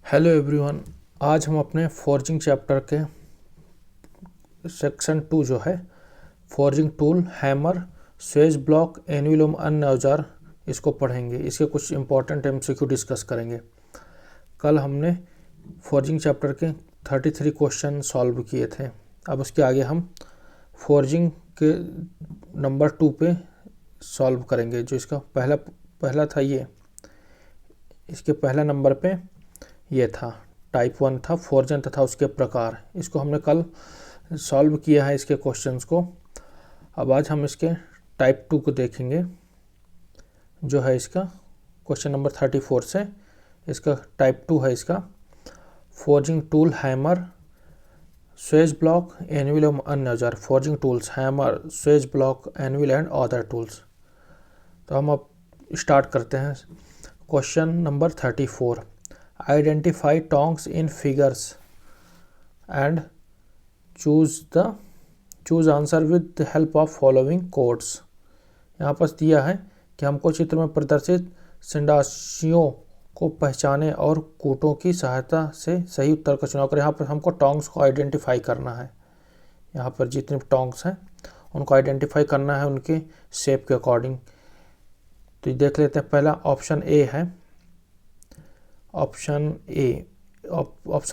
Hello everyone, आज हम अपने फोर्जिंग चैप्टर के सेक्शन 2 जो है forging tool, hammer, swage block, एन्विलम, अन्य औजार इसको पढ़ेंगे। इसके कुछ इंपॉर्टेंट एमसीक्यू डिस्कस करेंगे। कल हमने फोर्जिंग चैप्टर के 33 क्वेश्चन सॉल्व किए थे। अब उसके आगे हम फोर्जिंग के नंबर 2 पे सॉल्व करेंगे। जो इसका पहला था ये, इसके पहला नंबर पे ये था टाइप 1 था फोर्जन तथा उसके प्रकार। इसको हमने कल सॉल्व किया है इसके क्वेश्चंस को। अब आज हम इसके टाइप 2 को देखेंगे, जो है इसका क्वेश्चन नंबर 34 से। इसका टाइप 2 है इसका forging tool, hammer, swage block, anvil एवं अन्य औजार। Forging tools, hammer, swage block, anvil and other tools. तो हम अब स्टार्ट करते हैं। Question number 34, identify tongs in figures and choose answer with the help of following codes. यहाँ पर दिया है कि हमको चित्र में प्रदर्शित संडासियों को पहचाने और कूटों की सहायता से सही उत्तर का चुनाव करें। यहाँ पर हमको टोंग्स को आइडेंटिफाई करना है। यहाँ पर जितने टोंग्स हैं उनको आइडेंटिफाई करना है उनके शेप के अकॉर्डिंग। तो देख लेते हैं। पहला ऑप्शन ए है। ऑप्शन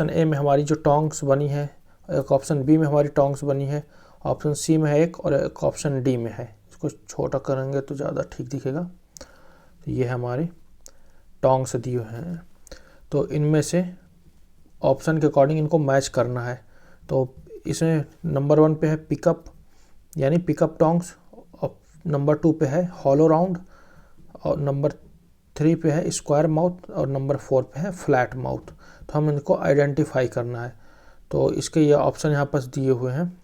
ए में हमारी जो टोंग्स बनी है, एक ऑप्शन बी में हमारी टोंग्स बनी है, ऑप्शन सी में है एक, और एक ऑप्शन डी में है। इसको छोटा करेंगे तो ज़्यादा ठीक दिखेगा। तो ये हमारी टोंग्स दिए हैं। तो इनमें से ऑप्शन के अकॉर्डिंग इनको मैच करना है। तो इसमें नंबर 1 पे है पिकअप, यानी पिकअप टोंग्स। नंबर 2 पे है हॉलो राउंड, और नंबर 3 पे है स्क्वायर माउथ, और नंबर 4 पे है फ्लैट माउथ। तो हम इनको आइडेंटिफाई करना है। तो इसके ये ऑप्शन यहाँ पर दिए हुए हैं।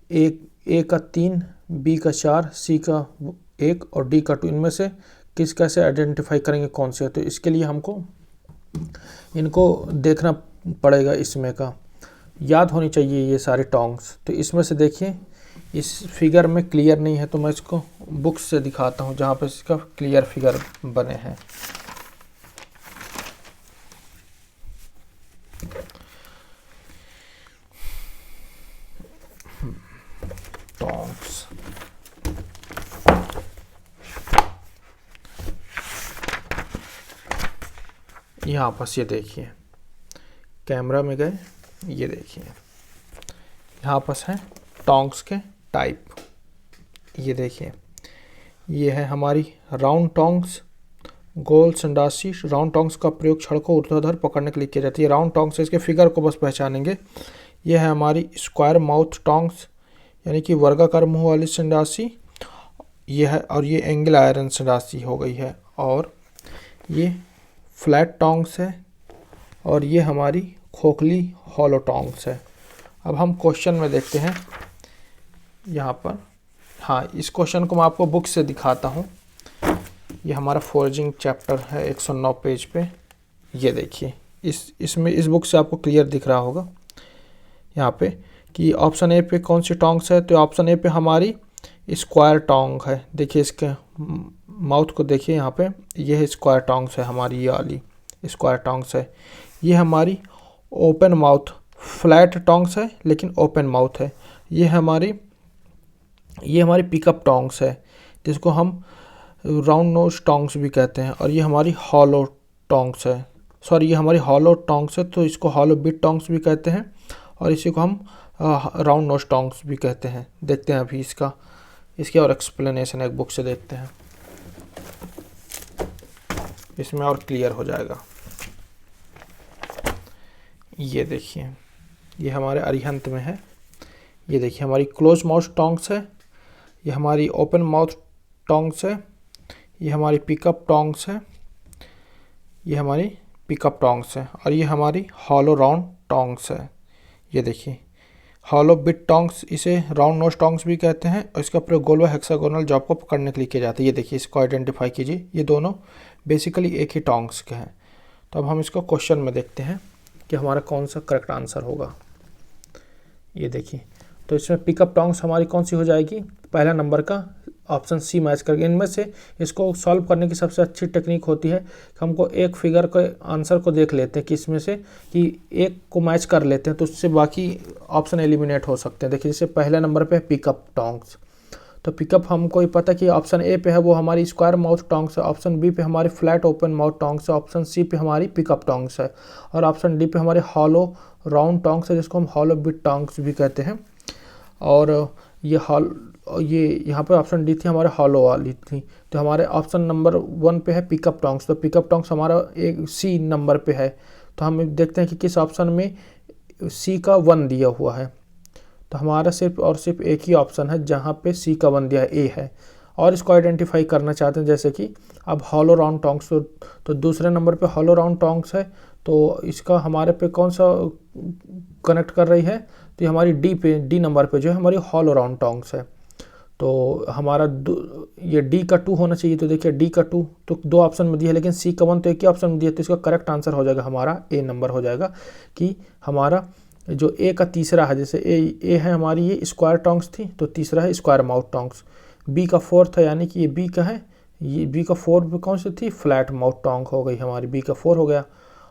ए का 3, बी का 4, सी का 1 और डी का 2। इनमें से किस कैसे आइडेंटिफाई करेंगे कौन से? तो इसके लिए हमको इनको देखना पड़ेगा। इसमें का याद होनी चाहिए ये सारे टोंग्स। तो इसमें से देखिए, इस फिगर में क्लियर नहीं है तो मैं इसको बुक्स से दिखाता हूँ जहाँ पर इसका क्लियर फिगर बने हैं। टोंग्स, यहाँ पर ये देखिए, कैमरा में गए, ये देखिए यहाँ पर है टोंग्स के टाइप। ये देखिए, ये है हमारी राउंड टोंग्स, गोल संडासी। राउंड टोंग्स का प्रयोग छड़ को ऊर्ध्वाधर पकड़ने के लिए किया जाता है। ये राउंड टोंग्स है, इसके फिगर को बस पहचानेंगे। ये है हमारी स्क्वायर माउथ टोंग्स, यानी कि वर्गाकार मुंह वाली संडासी। ये है, और ये एंगल आयरन संडासी हो गई है। और ये फ्लैट टोंग्स है, और ये हमारी खोखली हॉलो टोंग्स है। अब हम क्वेश्चन में देखते हैं यहाँ पर। हाँ, इस क्वेश्चन को मैं आपको बुक से दिखाता हूँ। ये हमारा फोर्जिंग चैप्टर है 109 पेज पे। ये देखिए, इस बुक से आपको क्लियर दिख रहा होगा यहाँ पे कि ऑप्शन ए पे कौन सी टोंग्स है। तो ऑप्शन ए पे हमारी स्क्वायर टोंग है। देखिए इसके माउथ को देखिए, यहाँ पे ये है स्क्वायर टोंग्स है हमारी, ये वाली स्क्वायर टोंग्स है। ये हमारी ओपन माउथ फ्लैट टोंग्स है, लेकिन ओपन माउथ है। ये हमारी पिकअप टोंग्स है, जिसको हम राउंड नोज टोंग्स भी कहते हैं। और ये हमारी हॉलो टोंग्स है, सॉरी ये हमारी हॉलो टोंग्स है, तो इसको हॉलो बिट टोंग्स भी कहते हैं, और इसी को हम राउंड नोज टोंग्स भी कहते हैं। देखते हैं अभी इसके और एक्सप्लेनेशन एक बुक से देखते हैं, इसमें और क्लियर हो जाएगा। ये देखिए, ये हमारे अरिहंत में है। ये देखिए हमारी क्लोज माउथ टोंग्स है, ये हमारी ओपन माउथ टोंग्स है, ये हमारी पिकअप टोंग्स है, ये हमारी पिकअप टोंग्स है, और ये हमारी हॉलो राउंड टोंग्स है। ये देखिए हॉलो बिट टोंग्स, इसे राउंड नोज टोंग्स भी कहते हैं, और इसका प्रयोग गोल व हेक्सागोनल जॉब को पकड़ने के लिए किया जाता है। ये देखिए, इसको आइडेंटिफाई कीजिए। ये दोनों बेसिकली एक ही टोंग्स के हैं। तो अब हम इसको क्वेश्चन में देखते हैं कि हमारा कौन सा करेक्ट आंसर होगा। ये देखिए, तो इसमें पिकअप टोंग्स हमारी कौन सी हो जाएगी, पहला नंबर का ऑप्शन सी मैच करके। इनमें से इसको सॉल्व करने की सबसे अच्छी टेक्निक होती है कि हमको एक फिगर के आंसर को देख लेते हैं कि इसमें से कि एक को मैच कर लेते हैं, तो उससे बाकी ऑप्शन एलिमिनेट हो सकते हैं। देखिए जैसे पहले नंबर पे है पिकअप टोंग्स, तो पिकअप हमको ही पता कि ऑप्शन ए पे है वो हमारी स्क्वायर माउथ टोंग्स है, ऑप्शन बी पे हमारी फ्लैट ओपन माउथ टोंग्स है, ऑप्शन सी पे हमारी पिकअप टोंग्स है, और ऑप्शन डी पे हमारे हॉलो राउंड टोंग्स है जिसको हम हॉलो बिट टोंग्स भी कहते हैं। और ये यहाँ पे ऑप्शन डी थी हमारे हॉलो वाली थी, तो हमारे ऑप्शन नंबर 1 पे है पिकअप टोंग्स, तो पिकअप टोंग्स हमारा एक सी नंबर पे है। तो हम देखते हैं कि किस ऑप्शन में सी का 1 दिया हुआ है, तो हमारा सिर्फ और सिर्फ एक ही ऑप्शन है जहाँ पे सी का 1 दिया है, ए है। और इसको आइडेंटिफाई करना चाहते हैं, जैसे कि अब हॉलो राउंड टोंग्स, तो दूसरे नंबर पे हॉलो राउंड टोंग्स है, तो इसका हमारे पे कौन सा कनेक्ट कर रही है, तो ये हमारी डी नंबर पे जो है हमारी हॉलो राउंड टोंग्स है। तो हमारा ये डी का 2 होना चाहिए, तो देखिए डी का 2 तो 2 ऑप्शन में दिया है, लेकिन सी का 1 तो एक ही ऑप्शन में दिया है, तो इसका करेक्ट आंसर हो जाएगा हमारा ए नंबर हो जाएगा। कि हमारा जो ए का तीसरा है, जैसे ए है हमारी ये स्क्वायर टोंग्स थी, तो तीसरा है स्क्वायर माउथ टोंग्स। बी का 4 है, यानी कि ये बी का है, ये बी का 4 पे कौन सी थी, फ्लैट माउथ टोंग हो गई हमारी, बी का 4 हो गया।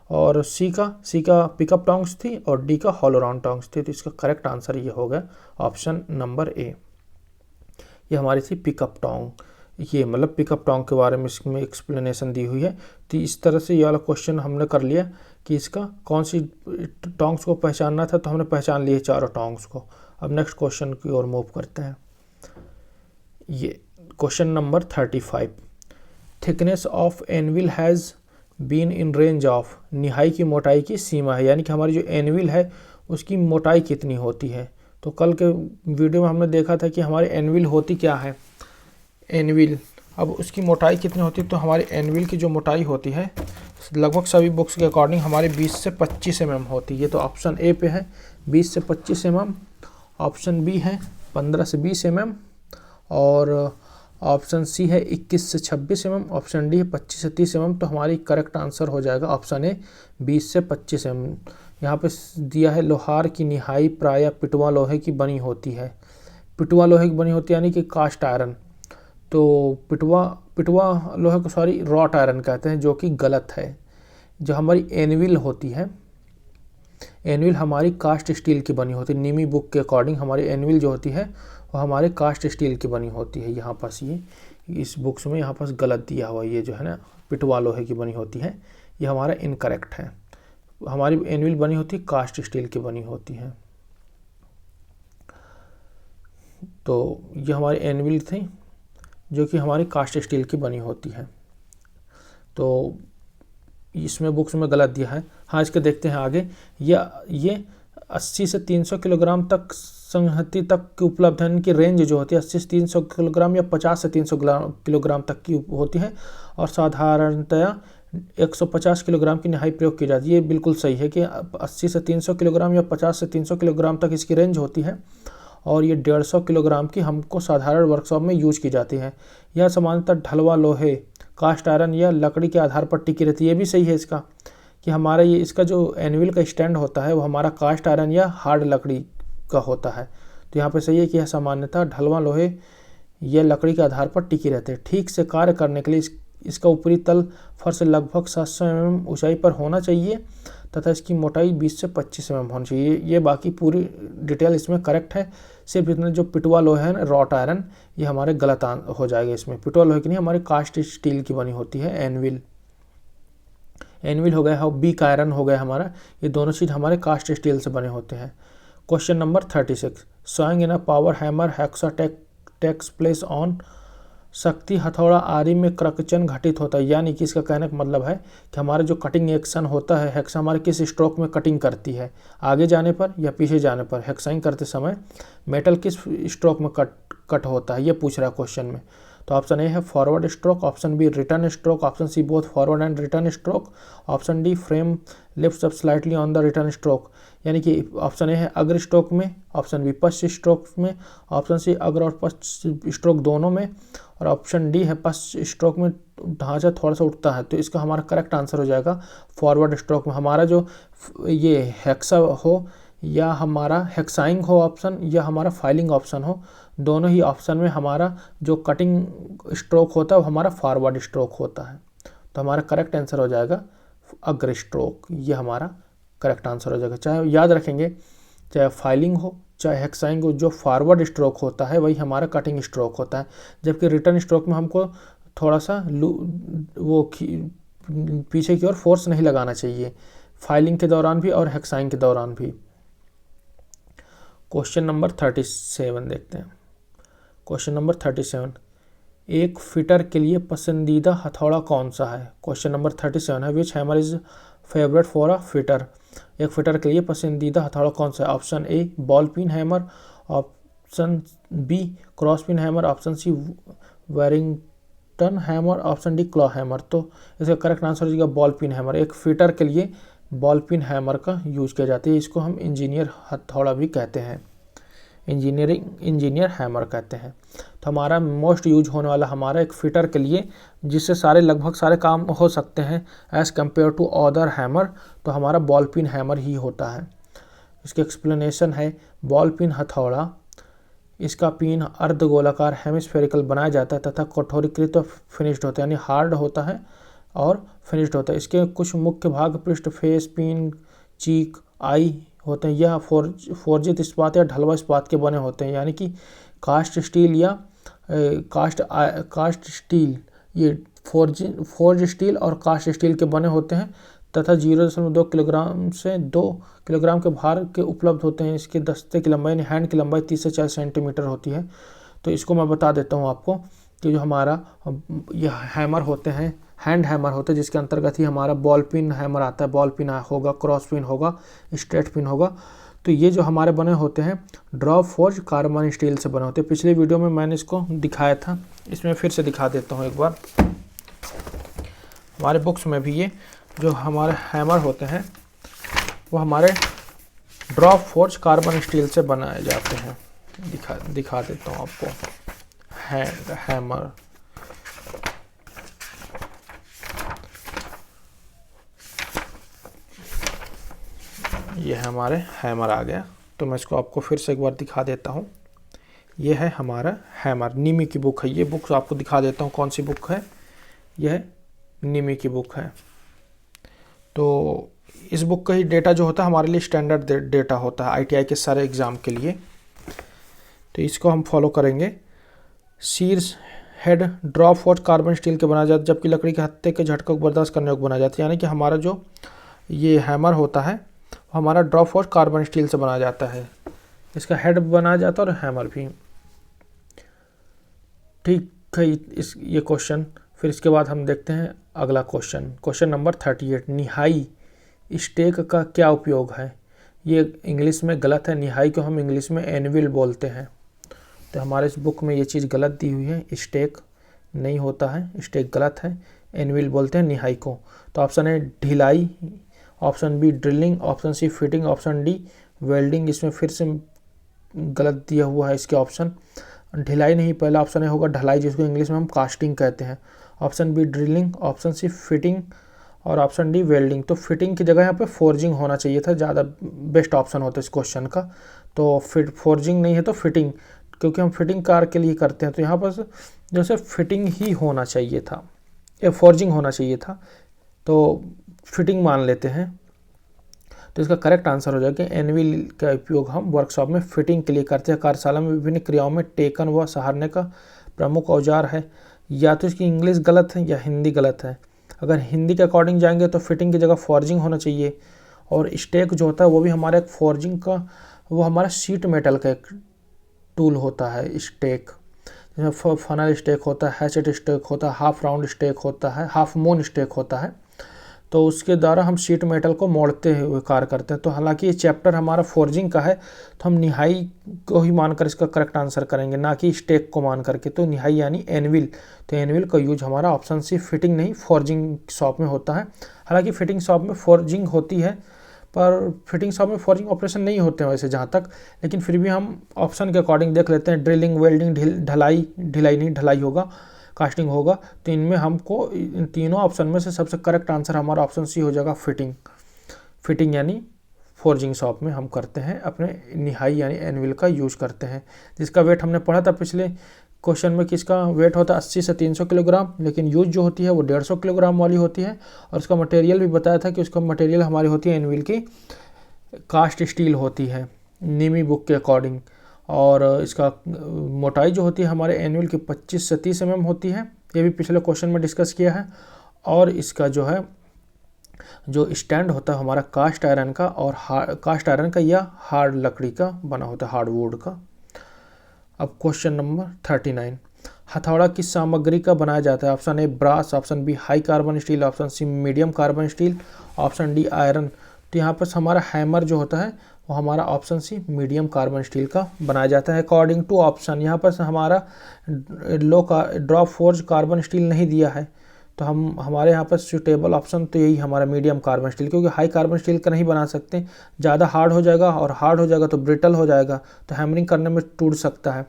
और सी का पिकअप टोंग्स थी और डी का हॉलो राउंड टोंग्स थी, तो इसका करेक्ट आंसर ये हो गया ऑप्शन नंबर ए। ये हमारी थी पिकअप टोंग, ये मतलब पिकअप टोंग के बारे में इसमें एक्सप्लेनेशन दी हुई है। तो इस तरह से ये वाला क्वेश्चन हमने कर लिया कि इसका कौन सी टोंग्स को पहचानना था, तो हमने पहचान लिए चारों टोंग्स को। अब नेक्स्ट क्वेश्चन की ओर मूव करते हैं। ये question number 35, thickness of anvil has been in range of, निहाई की मोटाई की सीमा है, यानी कि हमारी जो एनविल है उसकी मोटाई कितनी होती है। तो कल के वीडियो में हमने देखा था कि हमारी एनविल होती क्या है, एनविल, अब उसकी मोटाई कितनी होती है। तो हमारी एनविल की जो मोटाई होती है लगभग सभी बुक्स के अकॉर्डिंग हमारी 20 से 25 mm होती है। ये तो ऑप्शन ए पे है 20 से 25 mm, ऑप्शन बी है 15 से 20 mm, और ऑप्शन सी है 21 से 26 mm, ऑप्शन डी है 25 से 30 mm। तो हमारी करेक्ट आंसर हो जाएगा ऑप्शन ए 20 से 25 mm। यहाँ पे दिया है लोहार की निहाई प्रायः पिटवा लोहे की बनी होती है, पिटवा लोहे की बनी होती है यानी कि कास्ट आयरन। तो पिटवा लोहे को सॉरी रॉट आयरन कहते हैं, जो कि गलत है। जो हमारी एनविल होती है, एनविल हमारी कास्ट स्टील की बनी होती है। नीमी बुक के अकॉर्डिंग हमारी एनविल जो होती है वो हमारे कास्ट स्टील की बनी होती है। यहाँ पास ये इस बुक्स में यहाँ पास गलत दिया हुआ, ये जो है ना पिटवा लोहे की बनी होती है, ये हमारा इनकरेक्ट है। हमारी एनविल बनी होती है कास्ट स्टील की बनी होती है। तो ये हमारी एनविल थी जो कि हमारी कास्ट स्टील की बनी होती है, तो इसमें बुक्स में गलत दिया है। हाँ, इसके देखते हैं आगे। ये 80 से 300 किलोग्राम तक संहति तक की उपलब्ध है, इनकी रेंज जो होती है 80 से 300 किलोग्राम या 50 से 300 किलोग्राम तक की होती है, और साधारणतया 150 किलोग्राम की निहाई प्रयोग की जाती है। ये बिल्कुल सही है कि 80 से 300 किलोग्राम या 50 से 300 किलोग्राम तक इसकी रेंज होती है, और ये 150 किलोग्राम की हमको साधारण वर्कशॉप में यूज की जाती है। यह सामान्यतः ढलवा लोहे, कास्ट आयरन या लकड़ी के आधार पर टिकी रहती है। ये भी सही है इसका कि हमारा ये इसका जो एनविल का स्टैंड होता है वो हमारा कास्ट आयरन या हार्ड लकड़ी का होता है। तो यहाँ पे सही है कि यह सामान्यतः ढलवा लोहे या लकड़ी के आधार पर टिकी रहते हैं। ठीक से कार्य करने के लिए इसका ऊपरी तल फर्श लगभग 700 mm ऊंचाई पर होना चाहिए तथा इसकी मोटाई 20 से 25 mm होनी चाहिए। ये बाकी पूरी डिटेल इसमें करेक्ट है, सिर्फ इतना जो पिटवा लोहे है रॉट आयरन ये हमारे गलत हो जाएगा। इसमें पिटवा लोहे की नहीं, हमारी कास्ट स्टील की बनी होती है एनविल। एनविल हो गया, बीक आयरन हो गया हमारा, ये दोनों चीज़ हमारे कास्ट स्टील से बने होते हैं। Question number 36, sawing in a power hammer hacksaw takes place on, शक्ति हथौड़ा आरी में क्रकचन घटित होता है। यानी कि इसका कहने का मतलब है कि हमारा जो कटिंग एक्शन होता है, हेक्सा हमारे किस स्ट्रोक में कटिंग करती है, आगे जाने पर या पीछे जाने पर। हेक्साइंग करते समय मेटल किस स्ट्रोक में कट होता है, ये पूछ रहा है क्वेश्चन में। तो ऑप्शन ए है forward stroke, option B return stroke, option C both forward and return stroke, option D frame lifts up slightly on the return stroke. यानी कि ऑप्शन ए है अग्र स्ट्रोक में, ऑप्शन बी पश्च stroke में, option C अग्र और पश्च stroke दोनों में, और ऑप्शन डी है पश्च स्ट्रोक में ढांचा थोड़ा सा उठता है। तो इसका हमारा करेक्ट आंसर हो जाएगा फॉरवर्ड स्ट्रोक में। हमारा जो ये हेक्सा हो या हमारा हेक्साइंग हो ऑप्शन या हमारा फाइलिंग ऑप्शन हो, दोनों ही ऑप्शन में हमारा जो कटिंग स्ट्रोक होता है वो हमारा फॉरवर्ड स्ट्रोक होता है। तो हमारा करेक्ट आंसर हो जाएगा अग्र स्ट्रोक, ये हमारा करेक्ट आंसर हो जाएगा। चाहे याद रखेंगे, चाहे फाइलिंग हो चाहे हेक्साइंग हो, जो फॉरवर्ड स्ट्रोक होता है वही हमारा कटिंग स्ट्रोक होता है, जबकि रिटर्न स्ट्रोक में हमको थोड़ा सा वो पीछे की ओर फोर्स नहीं लगाना चाहिए, फाइलिंग के दौरान भी और हेक्साइंग के दौरान भी। क्वेश्चन नंबर 37 देखते हैं। क्वेश्चन नंबर 37, एक फिटर के लिए पसंदीदा हथौड़ा कौन सा है? क्वेश्चन नंबर 37 है, which hammer is favourite for a fitter? एक फिटर के लिए पसंदीदा हथौड़ा कौन सा है? Option A ball pin hammer, option B cross pin hammer, option C Warrington hammer, option D claw hammer. तो इसका करेक्ट आंसर हो जाएगा बॉल पिन हैमर। एक फिटर के लिए बॉल पिन हैमर का यूज किया जाता है, इसको हम इंजीनियर हथौड़ा भी कहते हैं, इंजीनियर हैमर कहते हैं। तो हमारा मोस्ट यूज होने वाला हमारा एक फिटर के लिए जिससे लगभग सारे काम हो सकते हैं as compare to other hammer, तो हमारा बॉल पिन हैमर ही होता है। इसकी एक्सप्लेनेशन है, बॉल पिन हथौड़ा, इसका पिन अर्धगोलाकार हेमिस्फेरिकल बनाया जाता है तथा कठोरीकृत फिनिश्ड होता है, यानी हार्ड होता है और फिनिश्ड होता है। इसके कुछ मुख्य भाग पृष्ठ, फेस, पिन, चीक, आई होते हैं। यह फोर्जित इस्पात या ढलवा इस्पात के बने होते हैं, यानी कि कास्ट स्टील या कास्ट स्टील, ये फोर्ज स्टील और कास्ट स्टील के बने होते हैं तथा 0.2 किलोग्राम से 2 किलोग्राम के भार के उपलब्ध होते हैं। इसके दस्ते की लंबाई, यानी हैंड की लंबाई 30 से 40 सेंटीमीटर होती है। तो इसको मैं बता देता हूँ आपको कि जो हमारा यह हैमर होते हैं, हैंड हैमर होते हैं, जिसके अंतर्गत ही हमारा बॉल पिन हैमर आता है। बॉल पिन होगा, क्रॉस पिन होगा, स्ट्रेट पिन होगा। तो ये जो हमारे बने होते हैं ड्रॉप फोर्ज कार्बन स्टील से बने होते हैं। पिछले वीडियो में मैंने इसको दिखाया था, इसमें फिर से दिखा देता हूँ एक बार। हमारे बुक्स में भी ये जो हमारे हैमर होते हैं वो हमारे ड्रॉप फोर्ज कार्बन स्टील से बनाए जाते हैं। दिखा देता हूँ आपको हैमर। ये हमारे हैमर आ गया, तो मैं इसको आपको फिर से एक बार दिखा देता हूँ। ये है हमारा हैमर, निमी की बुक है ये बुक, आपको दिखा देता हूँ कौन सी बुक है। यह निमी की बुक है। तो इस बुक का ही डेटा जो होता है हमारे लिए स्टैंडर्ड डेटा होता है आईटीआई के सारे एग्ज़ाम के लिए। तो इसको हम फॉलो करेंगे। शीर्ष head drop forge carbon steel के बनाया जाता है, जबकि लकड़ी के हत्थे के झटकों को बर्दाश्त करने योग्य बनाया जाता है। यानी कि हमारा जो ये हैमर होता है हमारा ड्रॉप फोर्ज कार्बन स्टील से बनाया जाता है। इसका हेड बनाया जाता है और हैमर भी। ठीक है ये क्वेश्चन। फिर इसके बाद हम देखते हैं अगला क्वेश्चन। क्वेश्चन नंबर 38, निहाई स्टेक का क्या उपयोग है? ये इंग्लिश में गलत है, निहाई को हम इंग्लिश में एनविल बोलते हैं। तो हमारे इस बुक में ये चीज़ गलत दी हुई है, स्टेक नहीं होता है, स्टेक गलत है, एनविल बोलते हैं निहाई को। तो ऑप्शन है ढिलाई, option B drilling, option C fitting, option D welding. इसमें फिर से गलत दिया हुआ है इसके ऑप्शन। ढिलाई नहीं, पहला ऑप्शन है होगा ढलाई, जिसको इंग्लिश में हम कास्टिंग कहते हैं। Option B drilling, option C fitting और ऑप्शन डी वेल्डिंग। तो फिटिंग की जगह यहाँ पे फोर्जिंग होना चाहिए था, ज़्यादा बेस्ट ऑप्शन होता है इस क्वेश्चन का। तो फोर्जिंग नहीं है तो फिटिंग, क्योंकि हम फिटिंग कार के लिए करते हैं। तो यहाँ पर जैसे फिटिंग ही होना चाहिए था या फोर्जिंग होना चाहिए था, तो फिटिंग मान लेते हैं। तो इसका करेक्ट आंसर हो जाएगा एनविल का उपयोग हम वर्कशॉप में फिटिंग के लिए करते हैं। कार्यशाला में विभिन्न क्रियाओं में टेकन व सहारने का प्रमुख औजार है। या तो इसकी इंग्लिश गलत है या हिंदी गलत है। अगर हिंदी के अकॉर्डिंग जाएंगे तो फिटिंग की जगह फॉर्जिंग होना चाहिए। और स्टेक जो होता है वो भी हमारा एक फॉर्जिंग का, वो हमारा शीट मेटल का एक टूल होता है स्टेक, जिसमें फनल स्टेक होता है, हैचेट स्टेक होता है, हाफ राउंड स्टेक होता है, हाफ मून स्टेक होता है। तो उसके द्वारा हम शीट मेटल को मोड़ते हुए कार्य करते हैं। तो हालांकि ये चैप्टर हमारा फोर्जिंग का है, तो हम निहाई को ही मानकर इसका करेक्ट आंसर करेंगे, ना कि स्टेक को मान करके। तो निहाई यानी एनविल। तो एनविल का यूज हमारा ऑप्शन सी फिटिंग नहीं फोर्जिंग शॉप में होता है। हालांकि फिटिंग शॉप में फोर्जिंग होती है, पर फिटिंग शॉप में फोर्जिंग ऑपरेशन नहीं होते हैं वैसे जहाँ तक, लेकिन फिर भी हम ऑप्शन के अकॉर्डिंग देख लेते हैं। ड्रिलिंग, वेल्डिंग, ढलाई नहीं ढलाई होगा, कास्टिंग होगा। तो इनमें हमको इन तीनों ऑप्शन में से सबसे करेक्ट आंसर हमारा ऑप्शन सी हो जाएगा फिटिंग। फिटिंग यानी फोर्जिंग शॉप में हम करते हैं, अपने निहाई यानी एनविल का यूज़ करते हैं, जिसका वेट हमने पढ़ा था पिछले क्वेश्चन में कि इसका वेट होता है 80 से 300 किलोग्राम, लेकिन यूज जो होती है वो 150 किलोग्राम वाली होती है। और उसका मटेरियल भी बताया था कि उसका मटेरियल हमारी होती है एनविल की कास्ट स्टील होती है नीमी बुक के अकॉर्डिंग। और इसका मोटाई जो होती है हमारे एनविल की 25 से 30 mm होती है, ये भी पिछले क्वेश्चन में डिस्कस किया है। और इसका जो है जो स्टैंड होता है हमारा कास्ट आयरन का, और कास्ट आयरन का या हार्ड लकड़ी का बना होता है, हार्डवुड का। अब क्वेश्चन नंबर 39, हथौड़ा किस सामग्री का बनाया जाता है? Option A brass, option B high carbon steel, option C medium carbon steel, option D iron. तो यहाँ पर हमारा हैमर जो होता है वो हमारा option C medium carbon steel का बनाया जाता है अकॉर्डिंग टू ऑप्शन। यहाँ पर हमारा ड्रॉप फोर्ज कार्बन स्टील नहीं दिया है, तो हमारे यहाँ पर सूटेबल ऑप्शन तो यही हमारा मीडियम कार्बन स्टील, क्योंकि हाई कार्बन स्टील का नहीं बना सकते, ज़्यादा हार्ड हो जाएगा, और हार्ड हो जाएगा तो ब्रिटल हो जाएगा, तो हैमरिंग करने में टूट सकता है।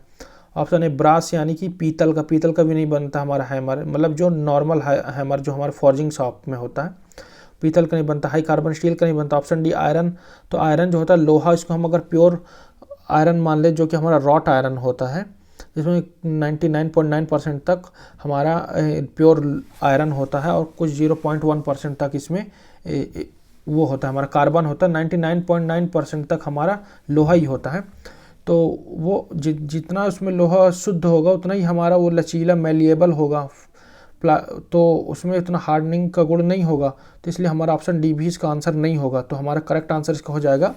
ऑप्शन है ब्रास यानी कि पीतल का भी नहीं बनता हमारा हैमर, मतलब जो नॉर्मल हैमर जो हमारे फॉर्जिंग शॉप में होता है पीतल का नहीं बनता, हाई कार्बन स्टील का नहीं बनता। ऑप्शन डी आयरन, तो आयरन जो होता है लोहा, इसको हम अगर प्योर आयरन मान ले जो कि हमारा रॉट आयरन होता है, जिसमें 99.9% तक हमारा प्योर आयरन होता है, और कुछ 0.1% तक इसमें वो होता है हमारा कार्बन होता है, 99.9% तक हमारा लोहा ही होता है। तो वो जितना उसमें लोहा शुद्ध होगा उतना ही हमारा वो लचीला मेलिएबल होगा, तो उसमें इतना हार्डनिंग का गुण नहीं होगा, तो इसलिए हमारा ऑप्शन डी भी इसका आंसर नहीं होगा। तो हमारा करेक्ट आंसर इसका हो जाएगा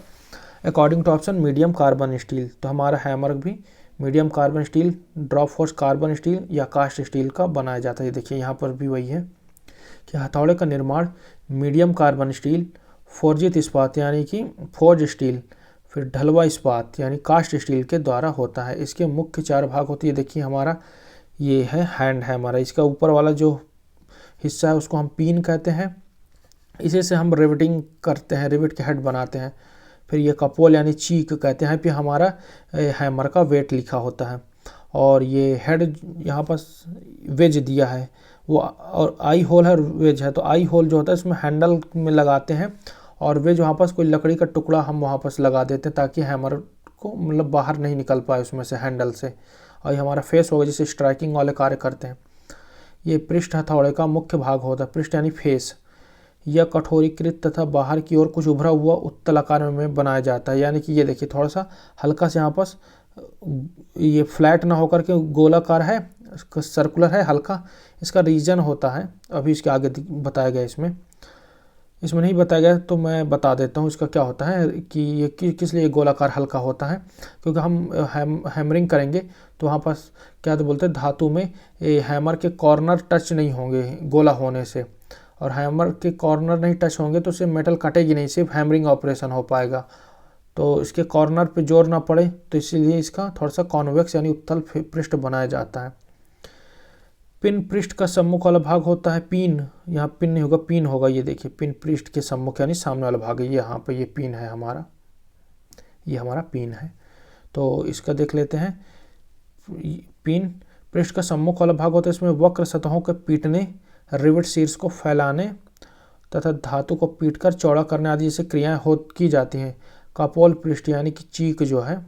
according to option medium carbon steel. तो हमारा हैमर भी medium carbon steel, drop force carbon steel या कास्ट स्टील का बनाया जाता है। देखिए यहाँ पर भी वही है कि हथौड़े का निर्माण मीडियम कार्बन स्टील, फोर्जित इस्पात यानी कि फोर्ज स्टील, फिर ढलवा इस्पात यानी कास्ट स्टील के द्वारा होता है। इसके मुख्य 4 भाग होती है। देखिए हमारा ये है हैंड है हमारा, इसका ऊपर वाला जो हिस्सा है उसको हम पिन कहते हैं, इसी से हम रिवेटिंग करते हैं, रिवेट के हेड बनाते हैं। फिर ये कपोल यानी चीक कहते हैं, फिर हमारा हैमर का वेट लिखा होता है। और ये हेड यहाँ पर वेज दिया है वो, और आई होल है वेज है, तो आई होल जो होता है इसमें हैंडल में लगाते हैं, और वेज वहाँ पर कोई लकड़ी का टुकड़ा हम वहाँ पर लगा देते हैं ताकि हैमर को मतलब बाहर नहीं निकल पाए उसमें से हैंडल से। और ये हमारा फेस होगा जिसे स्ट्राइकिंग वाले कार्य करते हैं। ये पृष्ठ हथौड़े का मुख्य भाग होता है, पृष्ठ यानी फेस। यह कठोरीकृत तथा बाहर की ओर कुछ उभरा हुआ उत्तल आकार में बनाया जाता है, यानी कि ये देखिए थोड़ा सा हल्का से यहाँ पर ये फ्लैट ना होकर के गोलाकार है, सर्कुलर है हल्का, इसका रीजन होता है अभी इसके आगे बताया गया, इसमें नहीं बताया गया तो मैं बता देता हूँ इसका क्या होता है कि ये किस लिए गोलाकार हल्का होता है। क्योंकि हम हैमरिंग करेंगे तो वहाँ पर क्या तो बोलते हैं धातु में हैमर के कॉर्नर टच नहीं होंगे गोला होने से, और हैमर के कॉर्नर नहीं टच होंगे तो उससे मेटल कटेगी नहीं, सिर्फ हैमरिंग ऑपरेशन हो पाएगा। तो इसके कॉर्नर पे जोर ना पड़े तो इसीलिए इसका थोड़ा सा कॉन्वेक्स यानी उत्तल पृष्ठ बनाया जाता है। पिन पृष्ठ का सम्मुख वाला भाग होता है पिन, यहाँ पिन नहीं होगा पिन होगा, ये देखिए पिन पृष्ठ के सम्मुख यानी सामने वाला भाग है, ये यहाँ पे ये पिन है हमारा, ये हमारा पिन है। तो इसका देख लेते हैं, पिन पृष्ठ का सम्मुख वाला भाग होता है, इसमें वक्र सतहों के पीटने, रिवेट शीर्ष को फैलाने तथा धातु को पीटकर चौड़ा करने आदि जैसे क्रियाएं की जाती हैं। कपोल पृष्ठ यानी कि चीक जो है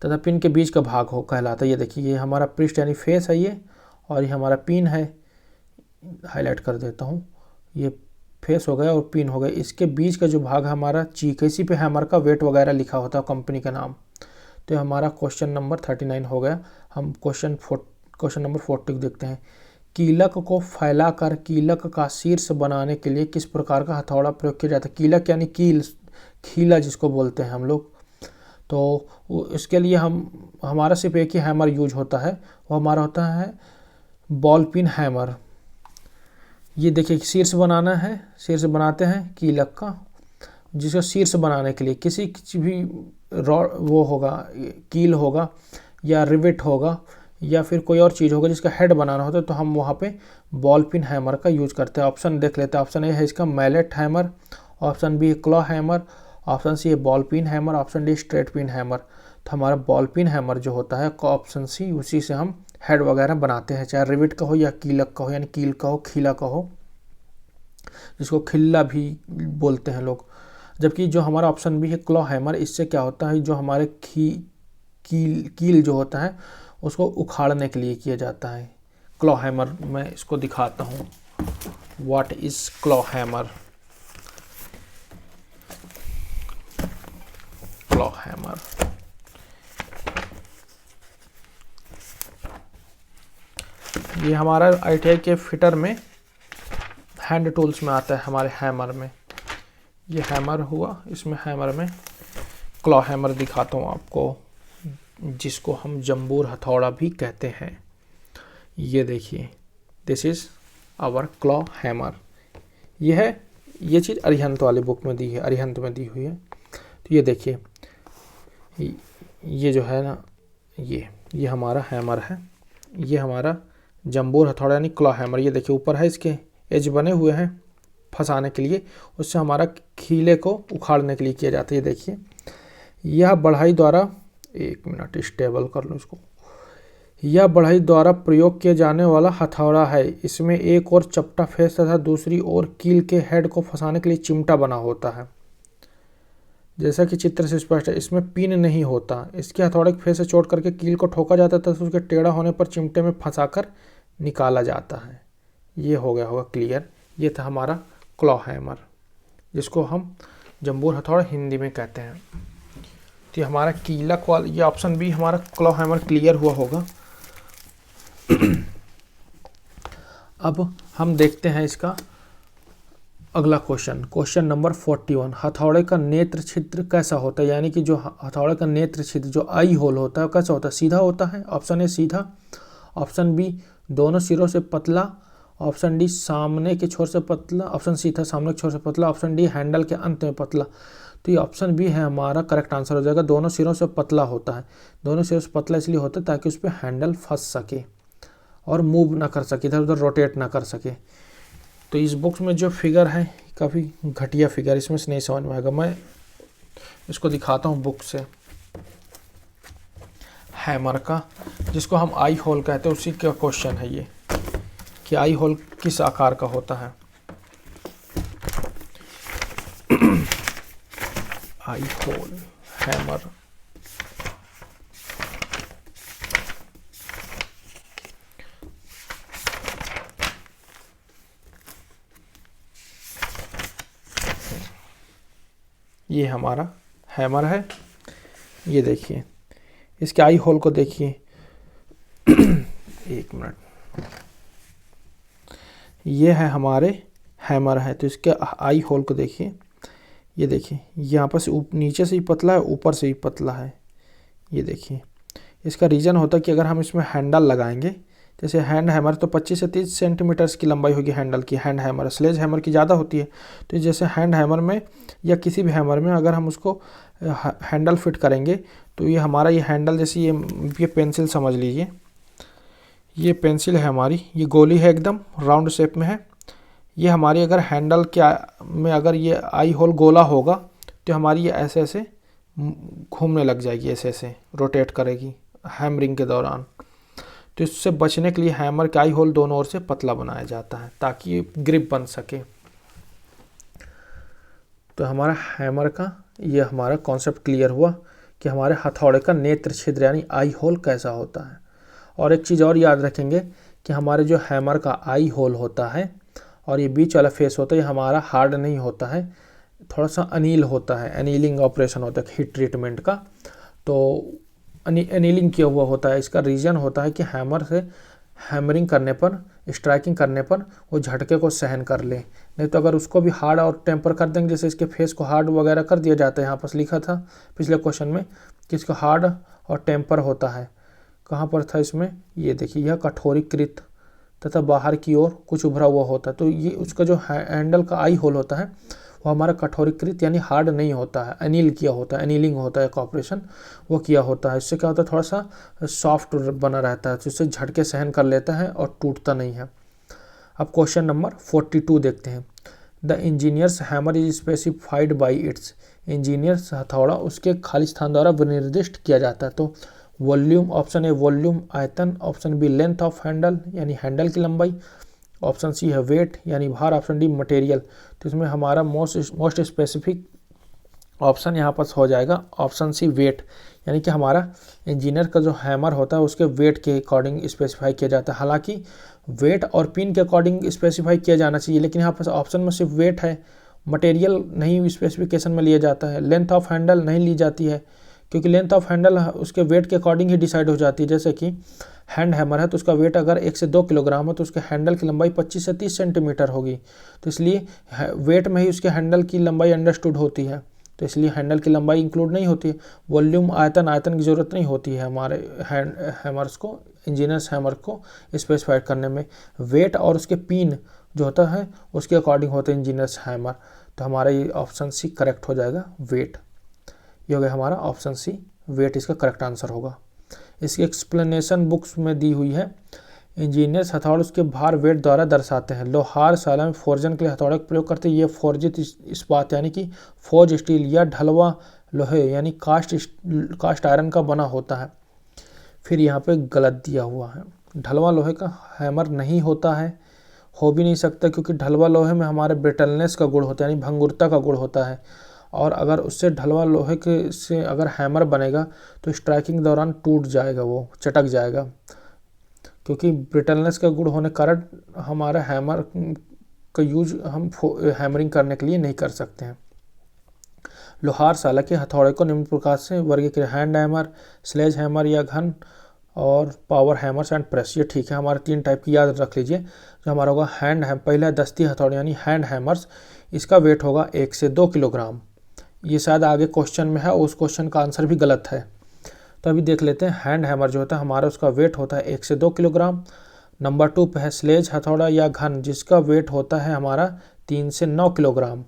तथा पिन के बीच का भाग हो कहलाता है। ये देखिए ये हमारा पृष्ठ यानी फेस है ये, और ये हमारा पिन है, हाईलाइट कर देता हूँ, ये फेस हो गया और पिन हो गया। इसके बीच का जो भाग हमारा चीक है, इसी पे हैमर का वेट वगैरह लिखा होता है कंपनी का नाम। तो हमारा क्वेश्चन नंबर 39 हो गया। हम क्वेश्चन नंबर 40 देखते हैं। कीलक को फैलाकर कीलक का शीर्ष बनाने के लिए किस प्रकार का हथौड़ा प्रयोग किया जाता है? कीलक यानी कील, खीला जिसको बोलते हैं हम लोग। तो इसके लिए हमारा सिर्फ एक ही हैमर यूज होता है, वो हमारा होता है बॉल पिन हैमर। ये देखिए शीर्ष बनाना है, शीर्ष बनाते हैं कीलक का, जिसका शीर्ष बनाने के लिए किसी भी रॉड वो होगा, कील होगा या रिवेट होगा या फिर कोई और चीज़ होगा जिसका हेड बनाना होता है, तो हम वहाँ पे बॉल पिन हैमर का यूज करते हैं। ऑप्शन देख लेते हैं। ऑप्शन ए है इसका मैलेट हैमर, ऑप्शन बी है क्लॉ हैमर, ऑप्शन सी है ball pin hammer, option D straight pin hammer. तो हमारा बॉल पिन हैमर जो होता है ऑप्शन सी, उसी से हम हेड वगैरह बनाते हैं, चाहे रिवेट का हो या कीलक का हो, यानी कील का हो, खीला का हो, जिसको खिल्ला भी बोलते हैं लोग। जबकि जो हमारा ऑप्शन बी है क्लॉ हैमर, इससे क्या होता है, जो हमारे कील जो होता है उसको उखाड़ने के लिए किया जाता है। क्लॉ हैमर मैं इसको दिखाता हूँ, what is claw hammer. Claw hammer ये हमारा ITI के फिटर में हैंड टूल्स में आता है, हमारे हैमर में। ये हैमर हुआ, इसमें हैमर में क्लॉ हैमर दिखाता हूँ आपको, जिसको हम जंबूर हथौड़ा भी कहते हैं। ये देखिए, this is our claw hammer. ये चीज़ अरिहंत वाली बुक में दी है, अरिहंत में दी हुई है। तो ये देखिए, ये जो है ना, ये हमारा हैमर है, ये हमारा जंबूर हथौड़ा यानी क्लॉ हैमर। ये देखिए ऊपर है, इसके एज बने हुए हैं फंसाने के लिए, उससे हमारा खीले को उखाड़ने के लिए किया जाता है। ये देखिए, यह बढ़ाई द्वारा, एक मिनट स्टेबल कर लो इसको, यह बढ़ाई द्वारा प्रयोग किया जाने वाला हथौड़ा है। इसमें एक और चपटा फेस तथा दूसरी ओर कील के हेड को फंसाने के लिए चिमटा बना होता है। जैसा कि चित्र से स्पष्ट है, इसमें पिन नहीं होता। इसके हथौड़े के फेस से चोट करके कील को ठोका जाता है तथा उसके टेढ़ा होने पर चिमटे में फंसाकर निकाला जाता है। ये हो गया होगा क्लियर। ये था हमारा क्लॉ हैमर, जिसको हम जंबूर हथौड़ा हिंदी में कहते हैं। तो ये हमारा कीलक वाला, ये ऑप्शन बी हमारा क्लॉ हैमर क्लियर हुआ होगा। अब हम देखते हैं इसका अगला क्वेश्चन नंबर 41। हथौड़े का नेत्र छिद्र कैसा होता है, यानी कि जो हथौड़े का नेत्र छिद्र जो आई होल होता है कैसा होता है, सीधा होता है। ऑप्शन ए सीधा, ऑप्शन बी दोनों सिरों से पतला, ऑप्शन डी सामने के छोर से पतला, ऑप्शन सी था सामने के छोर से पतला, ऑप्शन डी हैंडल के अंत में पतला। तो ये ऑप्शन बी है हमारा करेक्ट आंसर हो जाएगा। दोनों सिरों से पतला होता है। दोनों सिरों से पतला इसलिए होता है ताकि उस पर हैंडल फंस सके और मूव ना कर सके, इधर उधर रोटेट ना कर सके। तो इस बुक्स में जो फिगर है काफ़ी घटिया फिगर, इसमें से नहीं समझ में आएगा। मैं इसको दिखाता हूँ बुक से, हैमर का, जिसको हम आई होल कहते हैं, उसी का क्वेश्चन है ये कि आई होल किस आकार का होता है। आई होल हैमर, ये हमारा हैमर है। ये देखिए, इसके आई होल को देखिए। एक मिनट, ये है हमारे हैमर है, तो इसके आई होल को देखिए। ये देखिए, यहाँ पर से नीचे से ही पतला है, ऊपर से ही पतला है। ये देखिए, इसका रीज़न होता है कि अगर हम इसमें हैंडल लगाएंगे, जैसे हैंड हैमर तो 25 से 30 सेंटीमीटर्स की लंबाई होगी हैंडल की, हैंड हैमर, स्लेज हैमर की ज़्यादा होती है। तो जैसे हैंड हैमर में या किसी भी हैमर में अगर हम उसको हैंडल फिट करेंगे, तो ये हमारा ये हैंडल, जैसे ये पेंसिल समझ लीजिए, ये पेंसिल है हमारी, ये गोली है, एकदम राउंड शेप में है। ये हमारी अगर हैंडल में अगर ये आई होल गोला होगा तो हमारी ये ऐसे ऐसे घूमने लग जाएगी, ऐसे ऐसे रोटेट करेगी हैमरिंग के दौरान। तो इससे बचने के लिए हैमर का आई होल दोनों ओर से पतला बनाया जाता है ताकि ग्रिप बन सके। तो हमारा हैमर का ये हमारा कॉन्सेप्ट क्लियर हुआ कि हमारे हथौड़े का नेत्र छिद्र यानी आई होल कैसा होता है। और एक चीज़ और याद रखेंगे कि हमारे जो हैमर का आई होल होता है और ये बीच वाला फेस होता है, ये हमारा हार्ड नहीं होता है, थोड़ा सा अनील होता है, एनीलिंग ऑपरेशन होता है हीट ट्रीटमेंट का। तो एनीलिंग किया हुआ होता है। इसका रीज़न होता है कि हैमर से हैमरिंग करने पर, स्ट्राइकिंग करने पर वो झटके को सहन कर ले। नहीं तो अगर उसको भी हार्ड और टेम्पर कर देंगे, जैसे इसके फेस को हार्ड वगैरह कर दिया जाता है, यहाँ पर लिखा था पिछले क्वेश्चन में कि इसका हार्ड और टेम्पर होता है। कहाँ पर था इसमें, ये देखिए, यह कठोरीकृत तथा बाहर की ओर कुछ उभरा हुआ होता है। तो ये उसका जो हैंडल का आई होल होता है वो हमारा कठोरीकृत यानी हार्ड नहीं होता है, अनील किया होता है, एनीलिंग होता है एक ऑपरेशन वो किया होता है। इससे क्या होता है, थोड़ा सा सॉफ्ट बना रहता है, जिससे झटके सहन कर लेता है और टूटता नहीं है। अब क्वेश्चन नंबर 42 देखते हैं। The engineers hammer is specified by its, engineers हथौड़ा उसके खाली स्थान द्वारा निर्दिष्ट किया जाता है। तो वॉल्यूम, ऑप्शन ए वॉल्यूम आयतन, option B length of handle यानी हैंडल की लंबाई, ऑप्शन सी है वेट यानी भार, ऑप्शन डी मटेरियल। तो इसमें हमारा मोस्ट स्पेसिफिक ऑप्शन यहाँ पर हो जाएगा ऑप्शन सी वेट, यानी कि हमारा इंजीनियर का जो हैमर होता है उसके वेट के अकॉर्डिंग स्पेसिफाई किया जाता है। हालांकि वेट और पिन के अकॉर्डिंग स्पेसिफाई किया जाना चाहिए, लेकिन यहाँ पर ऑप्शन में सिर्फ वेट है, मटेरियल नहीं स्पेसिफिकेशन में लिया जाता है। लेंथ ऑफ हैंडल नहीं ली जाती है, क्योंकि लेंथ ऑफ हैंडल उसके वेट के अकॉर्डिंग ही डिसाइड हो जाती है। जैसे कि हैंड हैमर है तो उसका वेट अगर 1 से 2 किलोग्राम है तो उसके हैंडल की लंबाई 25 से 30 सेंटीमीटर होगी, तो इसलिए वेट में ही उसके हैंडल की लंबाई अंडरस्टूड होती है, तो इसलिए हैंडल की लंबाई इंक्लूड नहीं होती है। वॉल्यूम आयतन की ज़रूरत नहीं होती है हमारे हैमर्स को, इंजीनियर्स हैमर को स्पेसिफाइड करने में। वेट और उसके पिन जो होता है उसके अकॉर्डिंग होते हैं इंजीनियर्स हैमर, तो हमारा ये ऑप्शन सी करेक्ट हो जाएगा, वेट। ये हो गया हमारा ऑप्शन सी, वेट इसका करेक्ट आंसर होगा। इसकी एक्सप्लेनेशन बुक्स में दी हुई है। इंजीनियर्स हथौड़े उसके भार वेट द्वारा दर्शाते हैं। लोहार साला में फोर्जन के लिए हथौड़े का प्रयोग करते हैं। ये फोर्जित इस्पात यानी कि फोर्ज स्टील या ढलवा लोहे यानी कास्ट आयरन का बना होता है। फिर यहाँ पे गलत दिया हुआ है, ढलवा लोहे का हैमर नहीं होता है, हो भी नहीं सकता, क्योंकि ढलवा लोहे में हमारे ब्रिटलनेस का गुण होता है यानी भंगुरता का गुण होता है, और अगर उससे ढलवा लोहे के से अगर हैमर बनेगा तो स्ट्राइकिंग दौरान टूट जाएगा, वो चटक जाएगा, क्योंकि ब्रिटलनेस का गुण होने कारण हमारा हैमर का यूज हम हैमरिंग करने के लिए नहीं कर सकते हैं। लोहार साला के हथौड़े को निम्न प्रकार से वर्गीकृत: हैंड हैमर, स्लेज हैमर या घन, और पावर हैमर्स एंड प्रेस। ये ठीक है, हमारे 3 टाइप की याद रख लीजिए। जो हमारा होगा हैंड हैम, पहला दस्ती हथौड़े यानी हैंड हैमर्स, इसका वेट होगा 1 से 2 किलोग्राम। ये शायद आगे क्वेश्चन में है, उस क्वेश्चन का आंसर भी गलत है, तो अभी देख लेते हैं। हैंड हैमर जो होता है हमारा उसका वेट होता है 1 से 2 किलोग्राम। नंबर 2 पे है स्लेज हथौड़ा या घन, जिसका वेट होता है हमारा 3 से 9 किलोग्राम।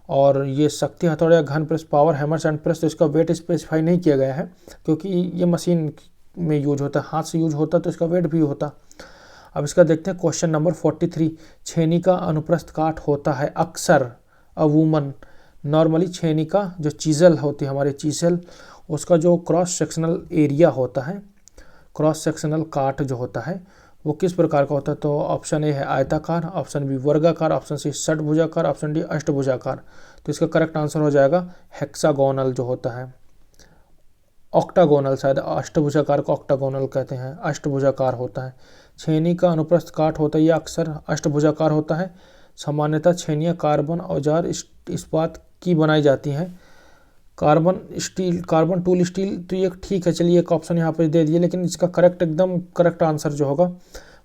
और ये शक्ति हथौड़ा या घन press, power hammers and press, तो इसका वेट स्पेसिफाई नहीं किया गया है, क्योंकि ये मशीन में यूज होता है, हाथ से यूज होता तो इसका वेट भी होता। अब इसका देखते हैं क्वेश्चन नंबर 43। छेनी का अनुप्रस्थ काट होता है अक्सर, अवूमन, नॉर्मली छेनी का जो चीजल होती है हमारी चीजल, उसका जो क्रॉस सेक्शनल एरिया होता है, क्रॉस सेक्शनल काट जो होता है वो किस प्रकार का होता है? तो ऑप्शन ए है आयताकार, ऑप्शन बी वर्गाकार, ऑप्शन सी षटभुजाकार, ऑप्शन डी अष्टभुजाकार। तो इसका करेक्ट आंसर हो जाएगा हेक्सागोनल जो होता है, ऑक्टागोनल, शायद अष्टभुजाकार को ऑक्टागोनल कहते हैं, अष्टभुजाकार होता है। छेनी का अनुप्रस्थ काट होता है यह अक्सर अष्टभुजाकार होता है। सामान्यतः छेनियाँ कार्बन औजार इस्पात की बनाई जाती हैं। कार्बन टूल स्टील, तो ये ठीक है, चलिए एक ऑप्शन यहाँ पे दे दिए, लेकिन इसका करेक्ट एकदम करेक्ट आंसर जो होगा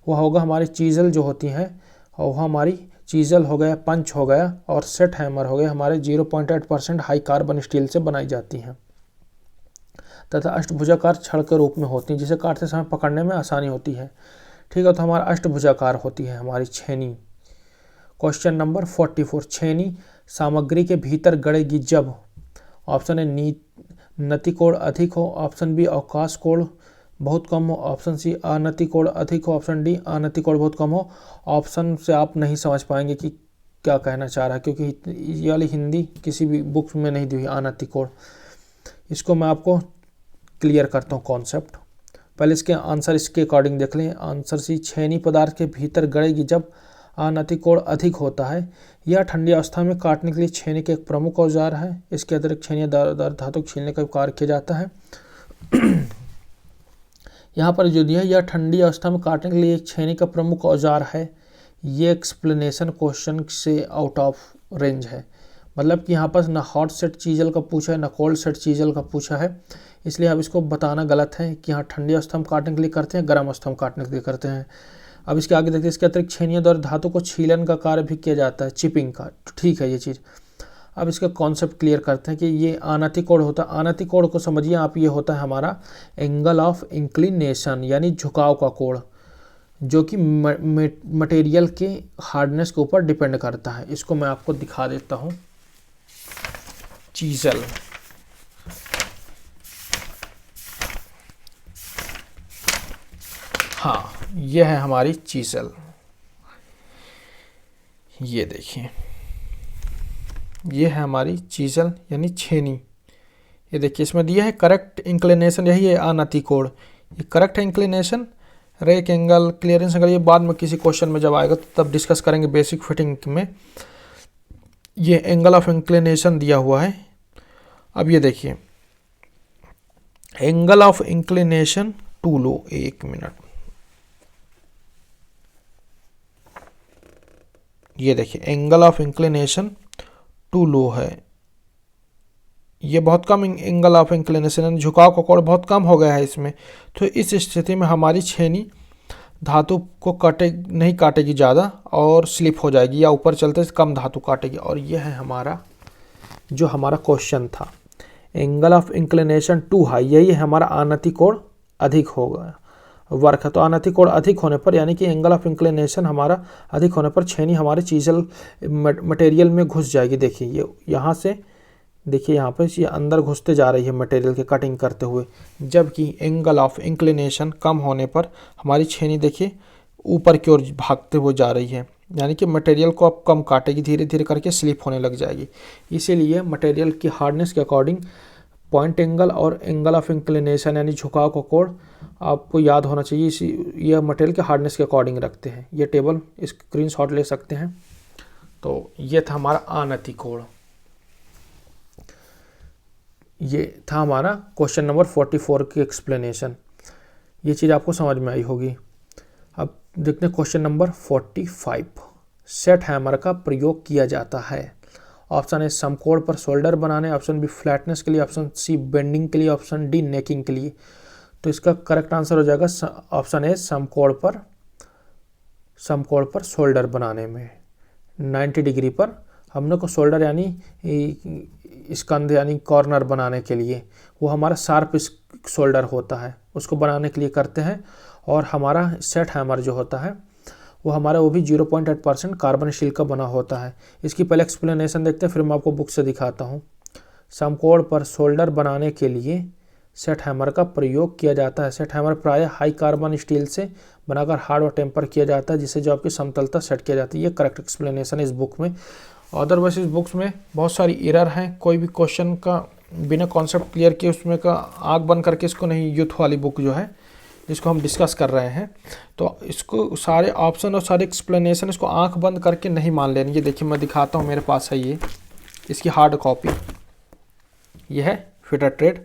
वह होगा हमारी चीजल जो होती हैं, और वह हमारी चीजल हो गया, पंच हो गया, और सेट हैमर हो गया हमारे 0.8% हाई कार्बन स्टील से बनाई जाती हैं, तथा अष्टभुजाकार छड़ के रूप में होती हैं, जिसे काटते समय पकड़ने में आसानी होती है। ठीक है, तो हमारा अष्टभुजाकार होती है हमारी छेनी। Question number 44। छेनी सामग्री के भीतर गड़ेगी जब, ऑप्शन ए नति कोण अधिक हो, ऑप्शन बी अवकाश कोण बहुत कम हो, ऑप्शन सी अनति कोण अधिक हो, ऑप्शन डी अनति कोण बहुत कम हो। ऑप्शन से आप नहीं समझ पाएंगे कि क्या कहना चाह रहा है, क्योंकि ये वाली हिंदी किसी भी बुक में नहीं दी हुई अनति कोण। इसको मैं आपको क्लियर करता हूँ कॉन्सेप्ट। पहले इसके आंसर इसके अकॉर्डिंग देख लें। आंसर सी, छेनी पदार्थ के भीतर गड़ेगी जब अनति कोण अधिक होता है। यह ठंडी अवस्था में काटने के लिए छेनी के एक प्रमुख औजार है। इसके अतिरिक्त छेनी धातु को छीलने का कार्य किया जाता है। यहाँ पर जो दिया है, यह ठंडी अवस्था में काटने के लिए एक छेनी का प्रमुख औजार है। ये एक्सप्लेनेशन क्वेश्चन से आउट ऑफ रेंज है, मतलब कि यहाँ पर ना हॉट सेट चीजल का पूछा है ना कोल्ड सेट चीजल का पूछा है, इसलिए अब इसको बताना गलत है कि यहाँ ठंडी अवस्था में काटने के लिए करते हैं, गर्म अवस्था में काटने के लिए करते हैं। अब इसके आगे देखते हैं, इसके अतिरिक्त छेनियों द्वारा धातु को छीलन का कार्य भी किया जाता है, चिपिंग का। ठीक है ये चीज़। अब इसका कॉन्सेप्ट क्लियर करते हैं कि ये अनति कोण होता है। अनति कोण को समझिए आप, ये होता है हमारा एंगल ऑफ इंक्लिनेशन यानी झुकाव का कोण, जो कि मटेरियल के हार्डनेस के ऊपर डिपेंड करता है। इसको मैं आपको दिखा देता हूँ। चीजल, हाँ ये है हमारी चीजल, ये देखिए ये है हमारी चीजल यानी छेनी। ये देखिए इसमें दिया है करेक्ट इंक्लिनेशन, यही है अनति कोण, ये करेक्ट है inclination. Rake angle, clearance angle, ये बाद में किसी क्वेश्चन में जब आएगा तो तब डिस्कस करेंगे बेसिक फिटिंग में। ये एंगल ऑफ इंक्लिनेशन दिया हुआ है, अब ये देखिए, angle of inclination too low, 1 minute, ये देखिए angle of inclination too low है, ये बहुत कम एंगल ऑफ इंक्लिनेशन, झुकाव का कोण बहुत कम हो गया है इसमें। तो इस स्थिति में हमारी छेनी धातु को नहीं काटेगी ज़्यादा और स्लिप हो जाएगी, या ऊपर चलते कम धातु काटेगी। और ये है हमारा जो हमारा क्वेश्चन था, angle of inclination too high, यही है हमारा आनति कोण अधिक होगा वर्क है। तो आनति कोण अधिक होने पर यानी कि एंगल ऑफ इंक्लिनेशन हमारा अधिक होने पर छेनी हमारे चीजल मटेरियल में घुस जाएगी। देखिए ये यहाँ से, देखिए यहाँ पे ये अंदर घुसते जा रही है मटेरियल के कटिंग करते हुए, जबकि एंगल ऑफ इंक्लिनेशन कम होने पर हमारी छेनी देखिए ऊपर की ओर भागते हुए जा रही है, यानी कि मटेरियल को अब कम काटेगी, धीरे धीरे करके स्लिप होने लग जाएगी। इसीलिए मटेरियल की हार्डनेस के अकॉर्डिंग पॉइंट एंगल और एंगल ऑफ इंक्लिनेशन यानी झुकाव का कोण आपको याद होना चाहिए। यह मटेरियल के हार्डनेस के अकॉर्डिंग रखते हैं। ये टेबल स्क्रीनशॉट ले सकते हैं। तो ये था हमारा आनति कोण, ये था हमारा क्वेश्चन नंबर 44 की एक्सप्लेनेशन। ये चीज़ आपको समझ में आई होगी। अब देखते हैं क्वेश्चन नंबर 45। सेट हैमर का प्रयोग किया जाता है। ऑप्शन ए समकोण पर शोल्डर बनाने, ऑप्शन बी फ्लैटनेस के लिए, ऑप्शन सी बेंडिंग के लिए, ऑप्शन डी नेकिंग के लिए। तो इसका करेक्ट आंसर हो जाएगा ऑप्शन ए समकोण पर शोल्डर बनाने में। 90 डिग्री पर हम लोग को शोल्डर यानी स्कंध यानी कॉर्नर बनाने के लिए, वो हमारा शार्प शोल्डर होता है, उसको बनाने के लिए करते हैं। और हमारा सेट हैमर जो होता है वो हमारा वो भी 0.8% कार्बन स्टील का बना होता है। इसकी पहले एक्सप्लेनेशन देखते हैं, फिर मैं आपको बुक से दिखाता हूँ। समकोण पर शोल्डर बनाने के लिए सेट हैमर का प्रयोग किया जाता है। सेट हैमर प्रायः हाई कार्बन स्टील से बनाकर हार्ड और टेम्पर किया जाता है, जिससे जो आपकी समतलता सेट किया जाती है। ये करेक्ट एक्सप्लेनेशन है इस बुक में। अदरवाइज इस बुक्स में बहुत सारी एरर हैं, कोई भी क्वेश्चन का बिना कॉन्सेप्ट क्लियर किए उसमें का आँख बंद करके इसको नहीं, यूथ वाली बुक जो है जिसको हम डिस्कस कर रहे हैं, तो इसको सारे ऑप्शन और सारे एक्सप्लेनेशन इसको आंख बंद करके नहीं मान लेनी। ये देखिए मैं दिखाता हूँ, मेरे पास है ये इसकी हार्ड कॉपी, ये है फिटर ट्रेड।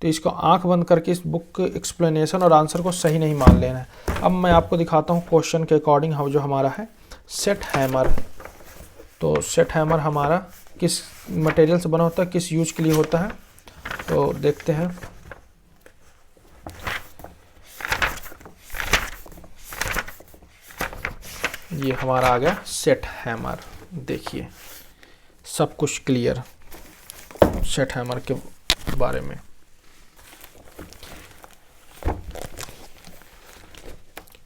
तो इसको आंख बंद करके इस बुक के एक्सप्लेनेशन और आंसर को सही नहीं मान लेना है। अब मैं आपको दिखाता हूँ क्वेश्चन के अकॉर्डिंग हम जो हमारा है सेट हैमर। तो सेट हैमर हमारा किस मटेरियल से बना होता है, किस यूज के लिए होता है, तो देखते हैं। ये हमारा आ गया सेट हैमर। देखिए सब कुछ क्लियर सेट हैमर के बारे में।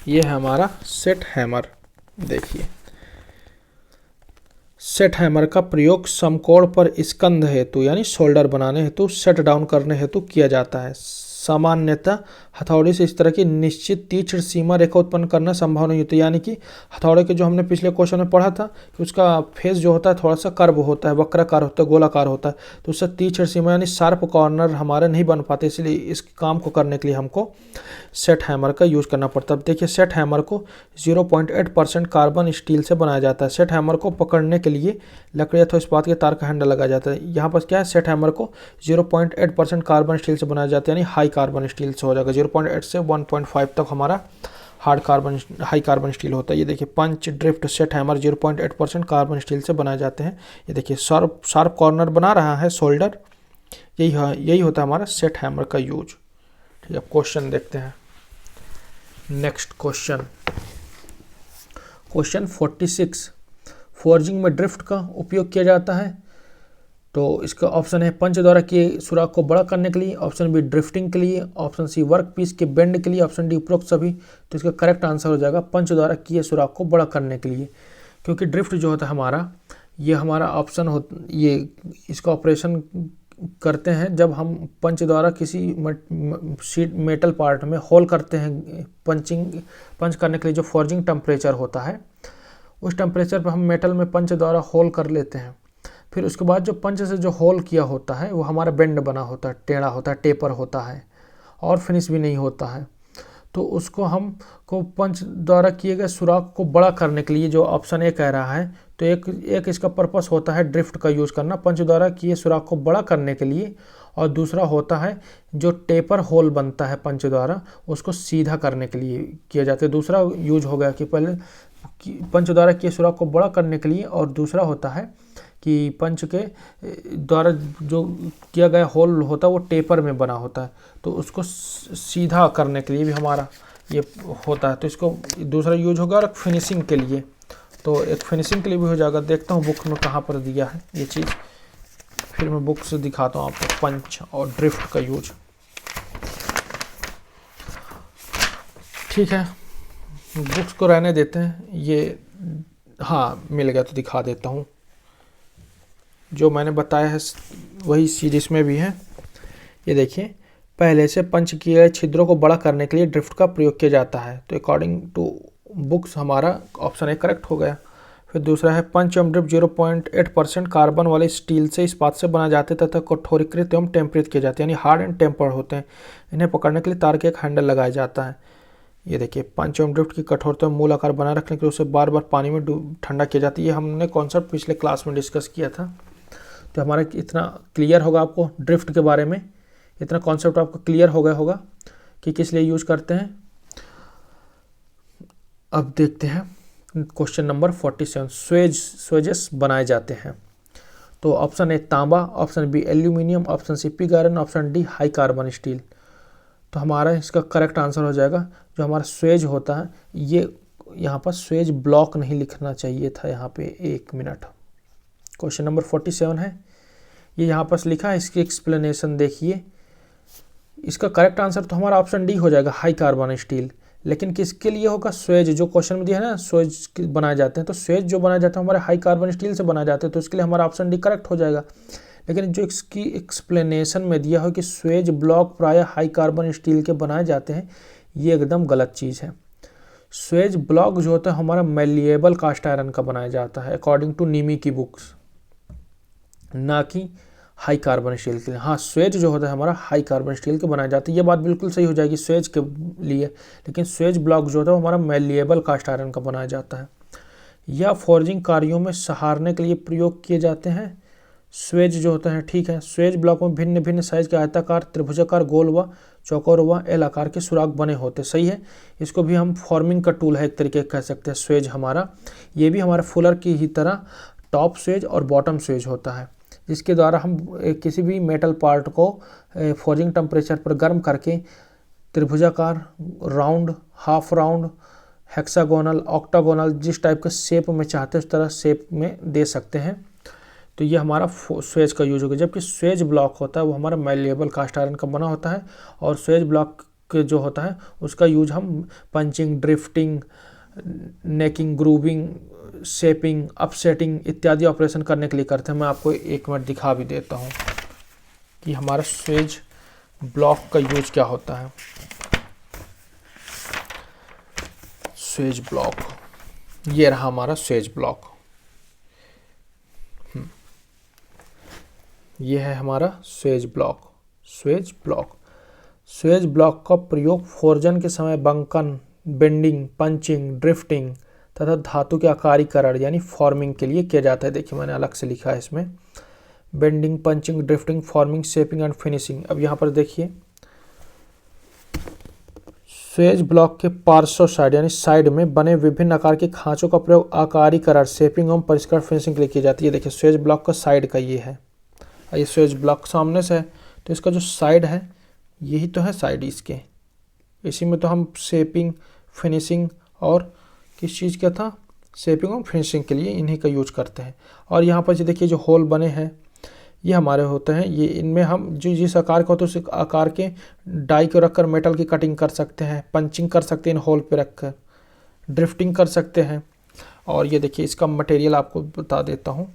ये है हमारा सेट हैमर। देखिए सेट हैमर का प्रयोग समकोण पर स्कंध हेतु यानी शोल्डर बनाने हेतु सेट डाउन करने हेतु किया जाता है। सामान्यतः हथौड़े से इस तरह की निश्चित तीक्ष्ण सीमा रेखा उत्पन्न करना संभव नहीं होता, यानी कि हथौड़े के जो हमने पिछले क्वेश्चन में पढ़ा था कि उसका फेस जो होता है थोड़ा सा कर्व होता है, वक्राकार होता है, गोलाकार होता है, तो उससे तीक्ष्ण सीमा यानी शार्प कॉर्नर हमारे नहीं बन पाते। इसलिए इस काम को करने के लिए हमको सेट हैमर का यूज करना पड़ता है। देखिए सेट हैमर को 0.8% कार्बन स्टील से बनाया जाता है। सेट हैमर को पकड़ने के लिए लकड़ी अथवा इस्पात के तार का हैंडल लगाया जाता है। यहाँ पर क्या है, सेट हैमर को 0.8% कार्बन स्टील से बनाया जाता है, यानी हाई कार्बन स्टील से हो जाएगा। 0.8 से 1.5 तक हमारा हाई कार्बन स्टील होता है। ये देखिए punch drift set hammer 0.8% carbon steel से बनाए जाते हैं। ये देखिए शार्प कॉर्नर बना रहा है शोल्डर, यही होता है हमारा सेट हैमर का यूज। ठीक है, क्वेश्चन देखते हैं। Next question 46। फोर्जिंग में ड्रिफ्ट का उपयोग किया जाता है। तो इसका ऑप्शन है पंच द्वारा किए सुराख को बड़ा करने के लिए, ऑप्शन बी ड्रिफ्टिंग के लिए, ऑप्शन सी वर्क पीस के बेंड के लिए, ऑप्शन डी उपरोक्त सभी। तो इसका करेक्ट आंसर हो जाएगा पंच द्वारा किए सुराख को बड़ा करने के लिए, क्योंकि ड्रिफ्ट जो होता है हमारा, ये हमारा ऑप्शन हो, ये इसका ऑपरेशन करते हैं जब हम पंच द्वारा किसी शीट मेटल पार्ट में होल करते हैं। पंच करने के लिए जो फॉर्जिंग टेम्परेचर होता है, उस टेम्परेचर पर हम मेटल में पंच द्वारा होल कर लेते हैं। फिर उसके बाद जो पंच से जो होल किया होता है वो हमारा बेंड बना होता है, टेढ़ा होता है, टेपर होता है और फिनिश भी नहीं होता है। तो उसको हम को पंच द्वारा किए गए सुराख को बड़ा करने के लिए जो ऑप्शन ए कह रहा है, तो एक इसका पर्पस होता है ड्रिफ्ट का यूज़ करना, पंच द्वारा किए सुराख को बड़ा करने के लिए, और दूसरा होता है जो टेपर होल बनता है पंच द्वारा उसको सीधा करने के लिए किया जाता है। दूसरा यूज हो गया कि पहले पंच द्वारा किए सुराख को बड़ा करने के लिए, और दूसरा होता है कि पंच के द्वारा जो किया गया होल होता है वो टेपर में बना होता है, तो उसको सीधा करने के लिए भी हमारा ये होता है। तो इसको दूसरा यूज होगा। और फिनिशिंग के लिए, तो एक फिनिशिंग के लिए भी हो जाएगा। देखता हूँ बुक में कहाँ पर दिया है ये चीज़, फिर मैं बुक से दिखाता हूँ आपको पंच और ड्रिफ्ट का यूज। ठीक है, बुक्स को रहने देते हैं। ये हाँ मिल गया तो दिखा देता हूँ। जो मैंने बताया है वही चीज़ इसमें भी है। ये देखिए, पहले से पंच किए गए छिद्रों को बड़ा करने के लिए ड्रिफ्ट का प्रयोग किया जाता है। तो अकॉर्डिंग टू बुक्स हमारा ऑप्शन ए करेक्ट हो गया। फिर दूसरा है पंच एवं ड्रिफ्ट 0.8% कार्बन वाले स्टील से इस्पात से बना जाते तथा कठोरीकृत एवं टेम्परित किए जाते हैं, यानी हार्ड एंड टेम्पर्ड होते हैं। इन्हें पकड़ने के लिए तार के एक हैंडल लगाया जाता है। ये देखिए, पंच एवं ड्रिफ्ट की कठोरता में मूल आकार बनाए रखने के लिए उसे बार बार पानी में ठंडा किया जाता है। ये हमने कॉन्सेप्ट पिछले क्लास में डिस्कस किया था। तो हमारा इतना क्लियर होगा आपको ड्रिफ्ट के बारे में, इतना कॉन्सेप्ट आपको क्लियर हो गया होगा कि किस लिए यूज करते हैं। अब देखते हैं क्वेश्चन नंबर 47, स्वेजेस बनाए जाते हैं। तो ऑप्शन ए तांबा, option B aluminium, option C pig iron, option D high carbon steel. तो हमारा इसका करेक्ट आंसर हो जाएगा जो हमारा स्वेज होता है, ये यहाँ पर स्वेज ब्लॉक नहीं लिखना चाहिए था यहाँ पे। 1 मिनट, क्वेश्चन नंबर 47 है, ये यहाँ पर लिखा है, इसकी एक्सप्लेनेशन देखिए। इसका करेक्ट आंसर तो हमारा ऑप्शन डी हो जाएगा, हाई कार्बन स्टील। लेकिन किसके लिए होगा? स्वेज, जो क्वेश्चन में दिया है ना, स्वेज बनाए जाते हैं, तो स्वेज जो बनाए जाते हैं हमारे हाई कार्बन स्टील से बनाए जाते हैं, तो इसके लिए हमारा ऑप्शन डी करेक्ट हो जाएगा। लेकिन जो इसकी एक्सप्लेनेशन में दिया हो कि स्वेज ब्लॉक प्रायः हाई कार्बन स्टील के बनाए जाते हैं, ये एकदम गलत चीज़ है। स्वेज ब्लॉक जो होता है हमारा मैलिएबल कास्ट आयरन का बनाया जाता है अकॉर्डिंग टू निमी की बुक्स, ना कि हाई कार्बन स्टील के लिए। हाँ, स्वेज जो होता है हमारा हाई कार्बन स्टील के बनाए जाते हैं, ये बात बिल्कुल सही हो जाएगी स्वेज के लिए। लेकिन स्वेज ब्लॉक जो होता है वो हमारा मैलिएबल कास्ट आयरन का बनाया जाता है। या फॉर्जिंग कार्यों में सहारने के लिए प्रयोग किए जाते हैं। स्वेज जो होता है, ठीक है, स्वेज ब्लॉक में भिन्न भिन्न साइज के आयताकार, त्रिभुजाकार, गोल व चौकोर व एल आकार के सुराख बने होते। सही है, इसको भी हम फॉर्मिंग का टूल है एक तरीके कह सकते हैं स्वेज हमारा। ये भी हमारा फुलर की ही तरह टॉप स्वेज और बॉटम स्वेज होता है, जिसके द्वारा हम किसी भी मेटल पार्ट को फॉर्जिंग टेम्परेचर पर गर्म करके त्रिभुजाकार, round, half round, hexagonal, octagonal, जिस टाइप के शेप में चाहते हैं उस तरह शेप में दे सकते हैं। तो ये हमारा स्वेज का यूज होगा। जबकि स्वेज ब्लॉक होता है वो हमारा मैलिएबल कास्ट आयरन का बना होता है, और स्वेज ब्लॉक जो होता है उसका यूज हम punching, drifting, necking, grooving, shaping, upsetting इत्यादि ऑपरेशन करने के लिए करते हैं। मैं आपको 1 मिनट दिखा भी देता हूँ कि हमारा स्वेज ब्लॉक का यूज क्या होता है। स्वेज ब्लॉक, ये रहा हमारा स्वेज ब्लॉक। ये है हमारा Suez block. Suez block, Suez block का प्रयोग फोर्जन के समय बंकन, बेंडिंग, पंचिंग, ड्रिफ्टिंग तथा धातु के आकारीकरण यानी फॉर्मिंग के लिए किया जाता है। देखिए मैंने अलग से लिखा है इसमें, bending, punching, drifting, forming, shaping and finishing. अब यहाँ पर देखिए, स्वेज ब्लॉक के पार्श्व साइड यानी साइड में बने विभिन्न आकार के खांचों का प्रयोग आकारीकरण, शेपिंग एवं परिष्कार, फिनिशिंग के लिए की जाती है। देखिए स्वेज ब्लॉक का साइड का ये है, ये स्वेज ब्लॉक सामने से है, तो इसका जो साइड है यही तो है साइड इसके, इसी में तो हम शेपिंग, फिनिशिंग और किस चीज़ का था, शेपिंग और फिनिशिंग के लिए इन्हीं का यूज करते हैं। और यहाँ पर देखिए जो होल बने हैं ये हमारे होते हैं, ये इनमें हम जो जिस आकार का होता है उस आकार के डाई को रखकर मेटल की कटिंग कर सकते हैं, पंचिंग कर सकते हैं इन होल पे रखकर, ड्रिफ्टिंग कर सकते हैं। और ये देखिए इसका मटेरियल आपको बता देता हूँ,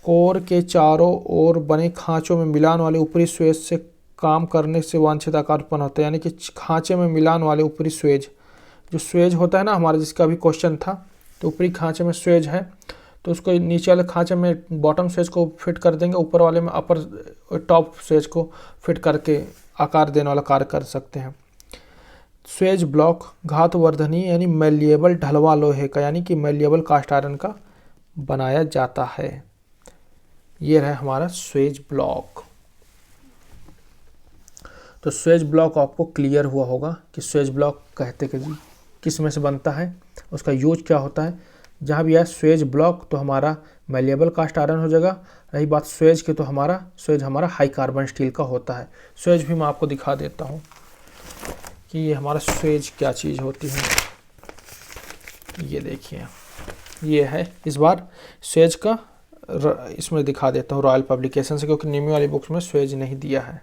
कोर के चारों ओर बने खांचों में मिलान वाले ऊपरी स्वेज से काम करने से वांछित आकार उत्पन्न होता है। यानी कि खांचे में मिलान वाले ऊपरी स्वेज, जो स्वेज होता है ना हमारा जिसका भी क्वेश्चन था, तो ऊपरी खांचे में स्वेज है तो उसको नीचे वाले खांचे में बॉटम स्वेज को फिट कर देंगे, ऊपर वाले में अपर टॉप स्वेज को फिट करके आकार देने वाला कार्य कर सकते हैं। स्वेज ब्लॉक घातवर्धनीय यानी मैलिएबल ढलवा लोहे का यानी कि मैलिएबल कास्ट आयरन का बनाया जाता है। ये रहा हमारा स्वेज ब्लॉक। तो स्वेज ब्लॉक आपको क्लियर हुआ होगा कि स्वेज ब्लॉक कहते किस में से बनता है, उसका यूज क्या होता है। जहाँ भी है स्वेज ब्लॉक तो हमारा मैलिएबल कास्ट आयरन हो जाएगा। रही बात स्वेज की, तो स्वेज हमारा हाई कार्बन स्टील का होता है। स्वेज भी मैं आपको दिखा देता हूँ कि ये हमारा स्वेज क्या चीज़ होती है। ये देखिए, ये है इस बार स्वेज का, इसमें दिखा देता हूँ रॉयल पब्लिकेशन से, क्योंकि निमी वाली बुक्स में स्वेज नहीं दिया है।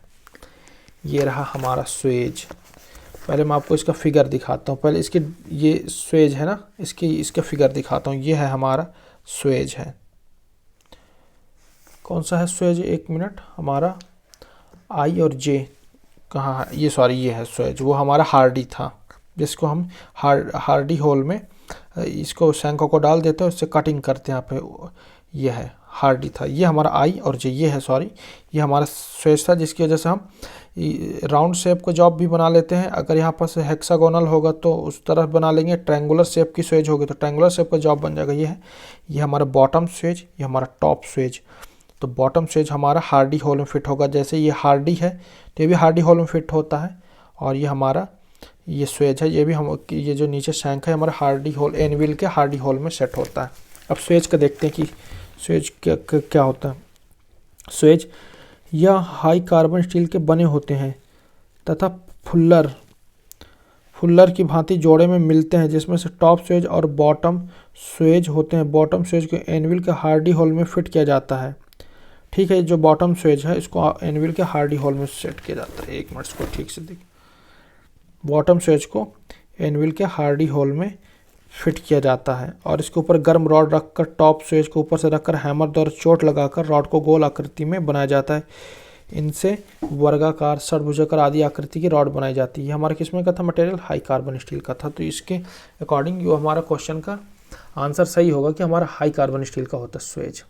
ये रहा हमारा स्वेज। पहले मैं आपको इसका फिगर दिखाता हूँ। पहले इसकी, ये स्वेज है ना, इसका फिगर दिखाता हूँ। ये है हमारा स्वेज है। कौन सा है स्वेज, एक मिनट, हमारा आई और जे कहाँ है, ये सॉरी ये है स्वेज। वो हमारा हार्डी था, जिसको हम हार्डी होल में इसको शंकों को डाल देते हैं, उससे कटिंग करते हैं यहाँ पे। ये है हार्डी था। ये हमारा आई और जे, ये है सॉरी, ये हमारा स्वेज था, जिसकी वजह से हम राउंड शेप को जॉब भी बना लेते हैं। अगर यहाँ पर हेक्सागोनल होगा तो उस तरफ बना लेंगे, ट्रायंगुलर शेप की स्वेज होगी तो ट्रायंगुलर शेप का जॉब बन जाएगा। ये है, ये हमारा बॉटम स्वेज, ये हमारा टॉप स्वेज। तो बॉटम स्वेज हमारा हार्डी होल में फिट होगा। जैसे ये हार्डी है तो ये भी हार्डी होल में फिट होता है। और ये हमारा ये स्वेज है, ये भी हम, ये जो नीचे शैंक है हमारा हार्डी होल, एनविल के हार्डी होल में सेट होता है। अब स्वेज का देखते हैं कि स्वेज क्या होता है। स्वेज या हाई कार्बन स्टील के बने होते हैं तथा फुल्लर की भांति जोड़े में मिलते हैं, जिसमें से टॉप स्वेज और बॉटम स्वेज होते हैं। बॉटम स्वेज को एनविल के हार्डी होल में फिट किया जाता है। ठीक है, जो बॉटम स्वेज है इसको एनविल के हार्डी होल में सेट किया जाता है। एक मिनट इसको ठीक से देखिए। बॉटम स्वेज को एनविल के हार्डी होल में फिट किया जाता है और इसके ऊपर गर्म रॉड रखकर टॉप स्वेज को ऊपर से रखकर हैमर द्वारा चोट लगाकर रॉड को गोल आकृति में बनाया जाता है। इनसे वर्गाकार, षटभुजाकार आदि आकृति की रॉड बनाई जाती है। हमारा किसमें का था मटेरियल, हाई कार्बन स्टील का था। तो इसके अकॉर्डिंग जो हमारा क्वेश्चन का आंसर सही होगा कि हमारा हाई कार्बन स्टील का होता है स्वेज।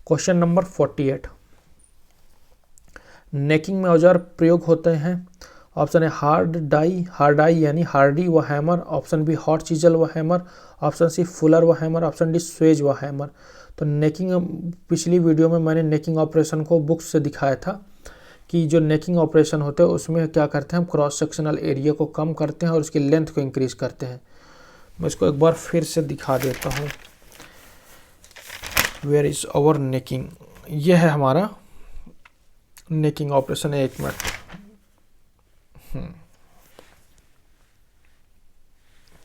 क्वेश्चन नंबर 48, नेकिंग में औजार प्रयोग होते हैं। ऑप्शन ए हार्ड आई यानी हार्डी व hammer, option be hot chisel व हैमर, ऑप्शन सी फुलर व हैमर, ऑप्शन डी स्वेज व हैमर। तो नेकिंग, पिछली वीडियो में मैंने नेकिंग ऑपरेशन को बुक्स से दिखाया था कि जो नेकिंग ऑपरेशन होते हैं उसमें क्या करते हैं हम, क्रॉस सेक्शनल एरिया को कम करते हैं और उसकी लेंथ को इंक्रीज करते हैं। मैं इसको एक बार फिर से दिखा देता हूँ। वेयर इज आवर नेकिंग, ये है हमारा नेकिंग ऑपरेशन। एक मिनट,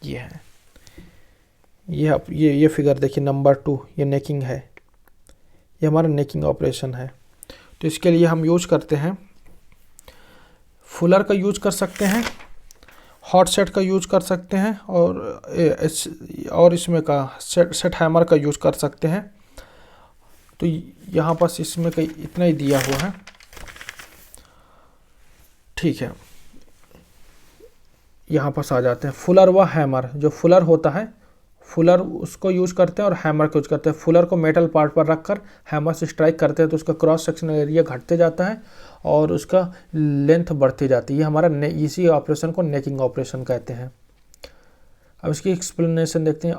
ये है, ये फिगर देखिए नंबर 2, ये नेकिंग है, ये हमारा नेकिंग ऑपरेशन है। तो इसके लिए हम यूज करते हैं, फुलर का यूज कर सकते हैं, हॉट सेट का यूज कर सकते हैं और इसमें का सेट हैमर का यूज कर सकते हैं। तो यहाँ पास इसमें कहीं इतना ही दिया हुआ है। ठीक है, यहाँ पास आ जाते हैं फुलर व हैमर। जो फुलर होता है, फुलर उसको यूज करते हैं और हैमर को यूज करते हैं। फुलर को मेटल पार्ट पर रखकर हैमर से स्ट्राइक करते हैं तो उसका क्रॉस सेक्शनल एरिया घटते जाता है और उसका लेंथ बढ़ती जाती है। ये हमारा इसी ऑपरेशन को नेकिंग ऑपरेशन कहते हैं। अब इसकी एक्सप्लेनेशन देखते हैं।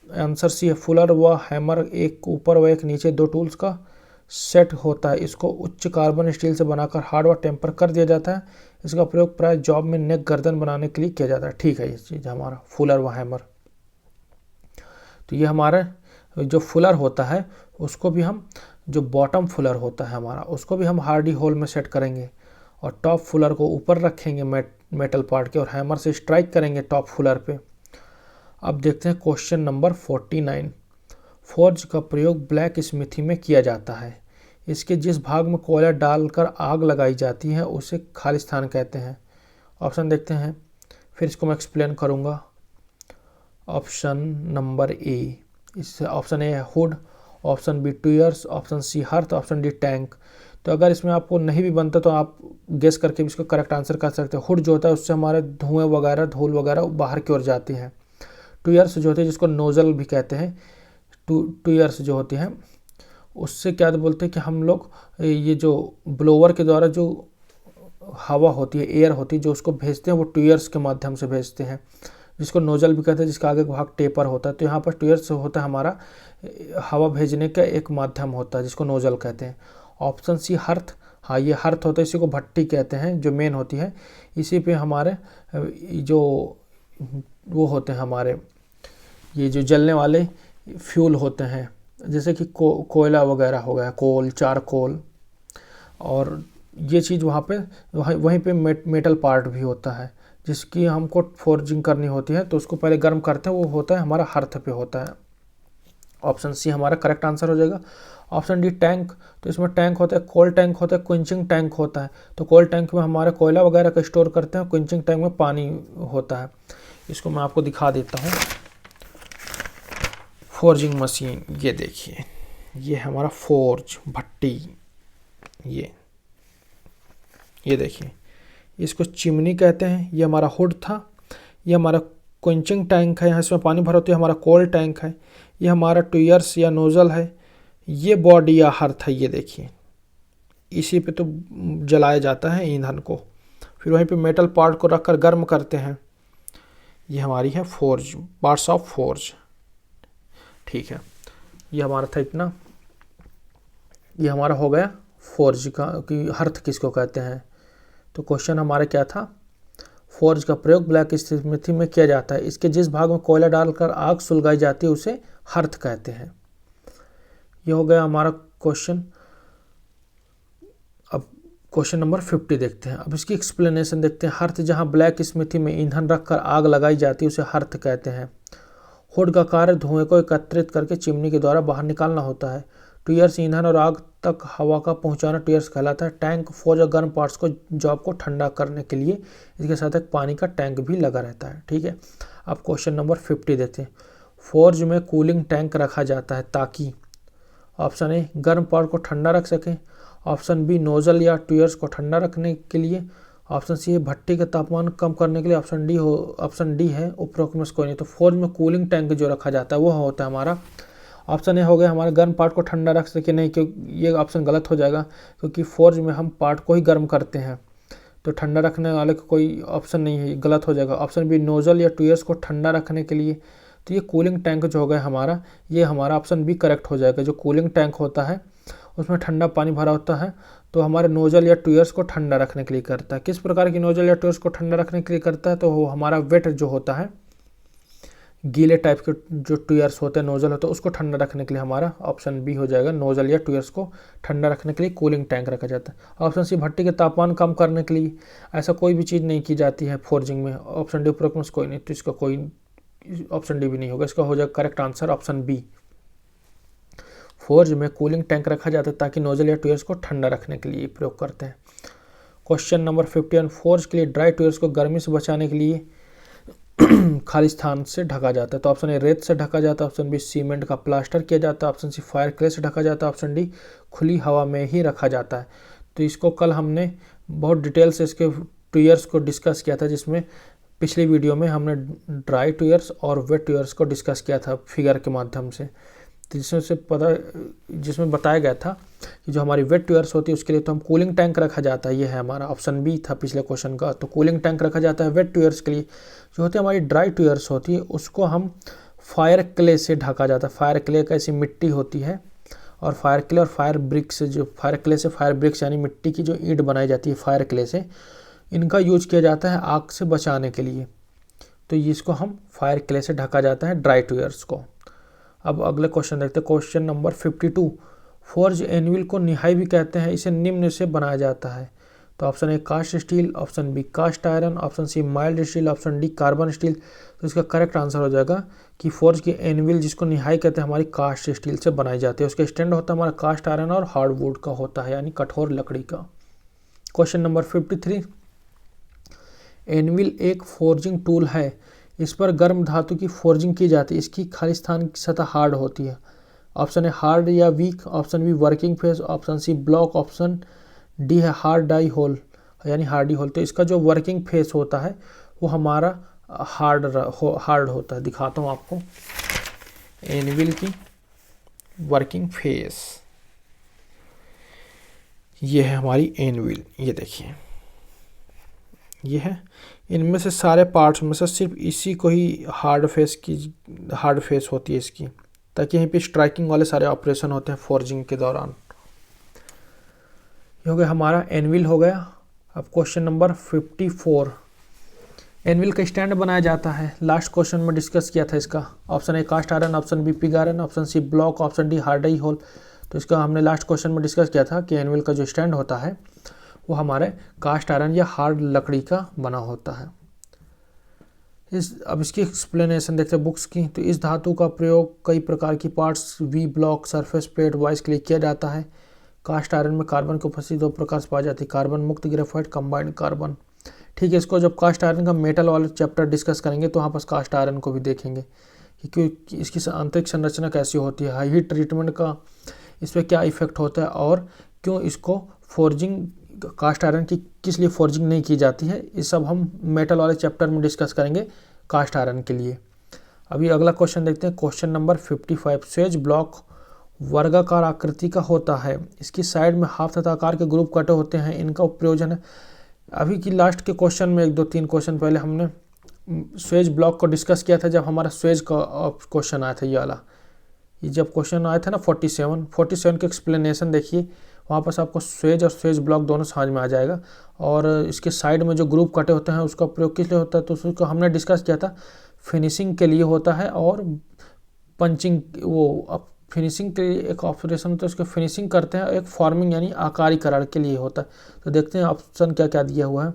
आंसर सी है, फुलर व हैमर एक ऊपर व एक नीचे दो टूल्स का सेट होता है। इसको उच्च कार्बन स्टील से बनाकर हार्ड व टेम्पर कर दिया जाता है। इसका प्रयोग प्राय जॉब में नेक गर्दन बनाने के लिए किया जाता है। ठीक है, ये चीज़ हमारा फुलर व हैमर। तो ये हमारा जो फुलर होता है उसको भी हम, जो बॉटम फुलर होता है हमारा, उसको भी हम हार्डी होल में सेट करेंगे और टॉप फुलर को ऊपर रखेंगे मेटल पार्ट के और हैमर से स्ट्राइक करेंगे टॉप फुलर पे। अब देखते हैं क्वेश्चन नंबर 49। फोर्ज का प्रयोग ब्लैक स्मिथी में किया जाता है। इसके जिस भाग में कोयला डालकर आग लगाई जाती है उसे खालिस्तान कहते हैं। ऑप्शन देखते हैं, फिर इसको मैं एक्सप्लेन करूँगा। ऑप्शन नंबर ए, इससे ऑप्शन ए है hood, option B tuyeres, option C hearth, option D tank. तो अगर इसमें आपको नहीं भी बनता तो आप गेस करके भी इसको करेक्ट आंसर कर सकते हैं। हुड जो होता है उससे हमारे धुएँ वगैरह, धूल वगैरह बाहर की ओर जाती हैं। ट्यूयर्स जो होती है, जिसको नोजल भी कहते हैं, ट्यूयर्स जो होती हैं उससे क्या बोलते हैं कि हम लोग ये जो ब्लोवर के द्वारा जो हवा होती है, एयर होती है, जो उसको भेजते हैं वो ट्यूयर्स के माध्यम से भेजते हैं। जिसको नोजल भी कहते हैं, जिसका आगे भाग टेपर होता है। तो यहाँ पर ट्यूयर्स होता है हमारा हवा भेजने का एक माध्यम होता है, जिसको नोजल कहते हैं। ऑप्शन सी हर्थ, हाँ ये हर्थ होता है, इसी को भट्टी कहते हैं जो मेन होती है। इसी पे हमारे जो वो होते हैं हमारे ये जो जलने वाले फ्यूल होते हैं, जैसे कि कोयला वगैरह हो गया, कोल, चारकोल, और ये चीज़ वहाँ पे वहीं पे मेटल पार्ट भी होता है जिसकी हमको फोर्जिंग करनी होती है, तो उसको पहले गर्म करते हैं, वो होता है हमारा हर्थ पे होता है। ऑप्शन सी हमारा करेक्ट आंसर हो जाएगा। ऑप्शन डी टैंक, तो इसमें टैंक होता है, कोल्ड टैंक होता है, क्विंचिंग टैंक होता है। तो कोल्ड टैंक में हमारा कोयला वगैरह का स्टोर करते हैं, क्विंचिंग टैंक में पानी होता है। इसको मैं आपको दिखा देता हूँ। फोर्जिंग मशीन, ये देखिए, ये है हमारा फोर्ज भट्टी। ये देखिए, इसको चिमनी कहते हैं। ये हमारा हुड था। ये हमारा क्विंचिंग टैंक है, यहाँ इसमें पानी भरा होता है, हमारा कोल्ड टैंक है। ये हमारा ट्यूयर्स या नोजल है। ये बॉडी या हर्थ है, ये देखिए, इसी पे तो जलाया जाता है ईंधन को, फिर वहीं पे मेटल पार्ट को रखकर गर्म करते हैं। ये हमारी है फोर्ज, पार्ट्स ऑफ फोर्ज। ठीक है, ये हमारा था इतना। ये हमारा हो गया फोर्ज का कि हर्थ किसको कहते हैं। तो क्वेश्चन हमारा क्या था, फोर्ज का प्रयोग ब्लैक स्मिथी में किया जाता है। इसके जिस भाग में कोयला डालकर आग सुलगाई जाती है उसे हर्थ कहते हैं। ये हो गया हमारा क्वेश्चन। अब क्वेश्चन नंबर 50 देखते हैं। अब इसकी एक्सप्लेनेशन देखते हैं। हर्थ, जहां ब्लैक स्मिथी में ईंधन रखकर आग लगाई जाती है उसे हर्थ कहते हैं। हुड का कार्य धुएं को एकत्रित करके चिमनी के द्वारा बाहर निकालना होता है। ट्यूयर्स, ईंधन और आग तक हवा का पहुंचाना ट्यूयर्स कहलाता है। टैंक, फोर्ज और गर्म पार्ट्स को जॉब को ठंडा करने के लिए इसके साथ एक पानी का टैंक भी लगा रहता है। ठीक है, अब क्वेश्चन नंबर 50 देते हैं। फोर्ज में कूलिंग टैंक रखा जाता है ताकि ऑप्शन ए गर्म पार्ट को ठंडा रख सकें, ऑप्शन बी नोजल या ट्यूयर्स को ठंडा रखने के लिए, ऑप्शन सी है भट्टी का तापमान कम करने के लिए, ऑप्शन डी है उपरोक्त में से कोई नहीं। तो फोर्ज में कूलिंग टैंक जो रखा जाता है वो होता है हमारा ऑप्शन ए हो गया हमारे गर्म पार्ट को ठंडा रख सके। नहीं, क्योंकि ये ऑप्शन गलत हो जाएगा, क्योंकि फोर्ज में हम पार्ट को ही गर्म करते हैं, तो ठंडा रखने वाले का कोई ऑप्शन नहीं है, ये गलत हो जाएगा। ऑप्शन बी नोजल या ट्यूयर्स को ठंडा रखने के लिए, तो ये कूलिंग टैंक जो हो गया हमारा, ये हमारा ऑप्शन बी करेक्ट हो जाएगा। जो कूलिंग टैंक होता है उसमें ठंडा पानी भरा होता है, तो हमारे नोजल या ट्यूयर्स को ठंडा रखने के लिए करता है। किस प्रकार की नोजल या ट्यूयर्स को ठंडा रखने के लिए करता है, तो वो हमारा वेट जो होता है, गीले टाइप के जो ट्यूयर्स होते हैं, नोजल होता है, उसको ठंडा रखने के लिए हमारा ऑप्शन बी हो जाएगा। नोजल या ट्यूयर्स को ठंडा रखने के लिए कूलिंग टैंक रखा जाता है। ऑप्शन सी भट्टी के तापमान कम करने के लिए, ऐसा कोई भी चीज़ नहीं की जाती है फोर्जिंग में। ऑप्शन डी उपरोक्त में से कोई नहीं, तो इसका कोई ऑप्शन डी भी नहीं होगा। इसका हो जाएगा correct answer option B. Forge में कूलिंग टैंक रखा जाता है ताकि नोजल या ट्यूयर्स को ठंडा रखने के लिए प्रयोग करते हैं। Question number 51। फोर्ज के लिए ड्राई ट्यूयर्स को गर्मी से बचाने के लिए खाली स्थान से ढका जाता है। तो ऑप्शन ए रेत से ढका जाता है, ऑप्शन बी सीमेंट का प्लास्टर किया जाता है, ऑप्शन सी फायर क्ले से ढका जाता है, ऑप्शन डी खुली हवा में ही रखा जाता है। तो इसको कल हमने बहुत डिटेल से इसके ट्यूयर्स को डिस्कस किया था, जिसमें पिछली वीडियो में हमने ड्राई ट्यूयर्स और वेट ट्यूयर्स को डिस्कस किया था फिगर के माध्यम से। तो जिसमें बताया गया था कि जो हमारी वेट ट्यूयर्स होती है उसके लिए तो हम कूलिंग टैंक रखा जाता है। ये है हमारा ऑप्शन बी था पिछले क्वेश्चन का। तो कूलिंग टैंक रखा जाता है वेट ट्यूयर्स के लिए। जो होती है हमारी ड्राई ट्यूयर्स होती है उसको हम फायर क्ले से ढका जाता है। फायर क्ले का ऐसी मिट्टी होती है, और फायर क्ले और फायर ब्रिक्स, जो फायर क्ले से फायर ब्रिक्स यानी मिट्टी की जो ईंट बनाई जाती है फायर क्ले से, इनका यूज किया जाता है आग से बचाने के लिए। तो इसको हम फायर क्ले से ढका जाता है ड्राई ट्यूयर्स को। अब अगले क्वेश्चन देखते हैं। Question number 52। फोर्ज एनविल को निहाई भी कहते हैं, इसे निम्न से बनाया जाता है। तो option A cast steel, option B cast iron, option C mild steel, option D carbon steel. तो इसका करेक्ट आंसर हो जाएगा कि फोर्ज की एनविल जिसको निहाई कहते हैं हमारी कास्ट स्टील से बनाई जाती है। उसका स्टैंड होता है हमारा कास्ट आयरन और हार्डवुड का होता है, यानी कठोर लकड़ी का। Question number 53। एनविल एक फोर्जिंग टूल है, इस पर गर्म धातु की फोर्जिंग की जाती है, इसकी खाली स्थान की सतह हार्ड होती है। ऑप्शन ए हार्ड या weak, option B working face, option C block, option D है हार्ड डाई होल यानी हार्डी होल। तो इसका जो वर्किंग फेस होता है वो हमारा हार्ड होता है। दिखाता हूँ आपको एनविल की वर्किंग फेस। ये है हमारी एनविल, ये देखिए ये है। इनमें से सारे पार्ट्स में से सिर्फ इसी को ही हार्ड फेस होती है इसकी, ताकि यहीं पे स्ट्राइकिंग वाले सारे ऑपरेशन होते हैं फोर्जिंग के दौरान। ये हो गया हमारा एनविल हो गया। अब क्वेश्चन नंबर 54, एनविल का स्टैंड बनाया जाता है। लास्ट क्वेश्चन में डिस्कस किया था इसका। Option A cast iron, option B pig iron, option C block, option D hard hole. तो इसका हमने लास्ट क्वेश्चन में डिस्कस किया था कि एनविल का जो स्टैंड होता है वो हमारे कास्ट आयरन या हार्ड लकड़ी का बना होता है। अब इसकी एक्सप्लेनेशन देखते हैं बुक्स की। तो इस धातु का प्रयोग कई प्रकार की parts V block, surface plate, voice के लिए किया जाता है। कास्ट आयरन में कार्बन की उपस्थिति 2 प्रकार से पाई जाती है, कार्बन मुक्त ग्रेफाइट, कंबाइंड कार्बन। ठीक है, इसको जब कास्ट आयरन का मेटल वाले चैप्टर डिस्कस करेंगे तो वहाँ पर कास्ट आयरन को भी देखेंगे कि इसकी आंतरिक संरचना कैसी होती है, हाई हीट ट्रीटमेंट का इस पर क्या इफेक्ट होता है और क्यों इसको फोर्जिंग, कास्ट आयरन की किस लिए फोर्जिंग नहीं की जाती है, ये सब हम मेटल वाले चैप्टर में डिस्कस करेंगे कास्ट आयरन के लिए। अभी अगला क्वेश्चन देखते हैं, क्वेश्चन नंबर 55। स्वेज ब्लॉक वर्गाकार आकृति का होता है, इसकी साइड में हाफ तथा आकार के ग्रुप कटे होते हैं, इनका प्रयोजन है। अभी की लास्ट के क्वेश्चन में 1 2 3 क्वेश्चन पहले हमने स्वेज ब्लॉक को डिस्कस किया था, जब हमारा स्वेज का क्वेश्चन आया था ये वाला। ये जब क्वेश्चन आया था ना 47 के एक्सप्लेनेशन देखिए, वहाँ पर आपको स्वेज और स्वेज ब्लॉक दोनों समझ में आ जाएगा। और इसके साइड में जो ग्रुप कटे होते हैं उसका प्रयोग किस लिए होता है, तो उसको हमने डिस्कस किया था फिनिशिंग के लिए होता है और पंचिंग, वो अब फिनिशिंग के लिए एक ऑपरेशन होता है, उसको फिनिशिंग करते हैं, एक फॉर्मिंग यानी आकारीकरण के लिए होता है। तो देखते हैं ऑप्शन क्या क्या दिया हुआ है।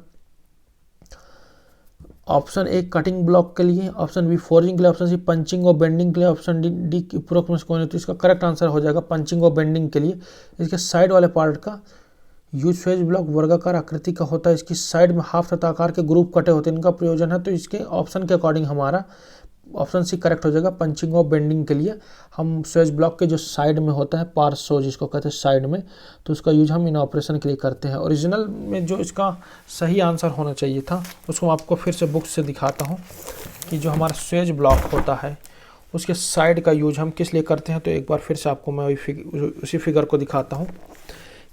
ऑप्शन ए कटिंग ब्लॉक के लिए, ऑप्शन बी फोर्जिंग के लिए, ऑप्शन सी पंचिंग और बेंडिंग के लिए, ऑप्शन डी उपरोक्त में से कौन है। तो इसका करेक्ट आंसर हो जाएगा पंचिंग और बेंडिंग के लिए। इसके साइड वाले पार्ट का यूज स्वेज ब्लॉक वर्गाकार आकृति का होता है, इसकी साइड में हाफ तथा आकार के ग्रुप कटे होते हैं, इनका प्रयोजन है। तो इसके ऑप्शन के अकॉर्डिंग हमारा ऑप्शन सी करेक्ट हो जाएगा पंचिंग और बेंडिंग के लिए। हम स्वेज ब्लॉक के जो साइड में होता है पार्श्व जिसको कहते हैं साइड में, तो उसका यूज हम इन ऑपरेशन के लिए करते हैं। ओरिजिनल में जो इसका सही आंसर होना चाहिए था उसको आपको फिर से बुक से दिखाता हूँ कि जो हमारा स्वेज ब्लॉक होता है उसके साइड का यूज हम किस लिए करते हैं। तो एक बार फिर से आपको मैं उसी फिगर को दिखाता हूँ।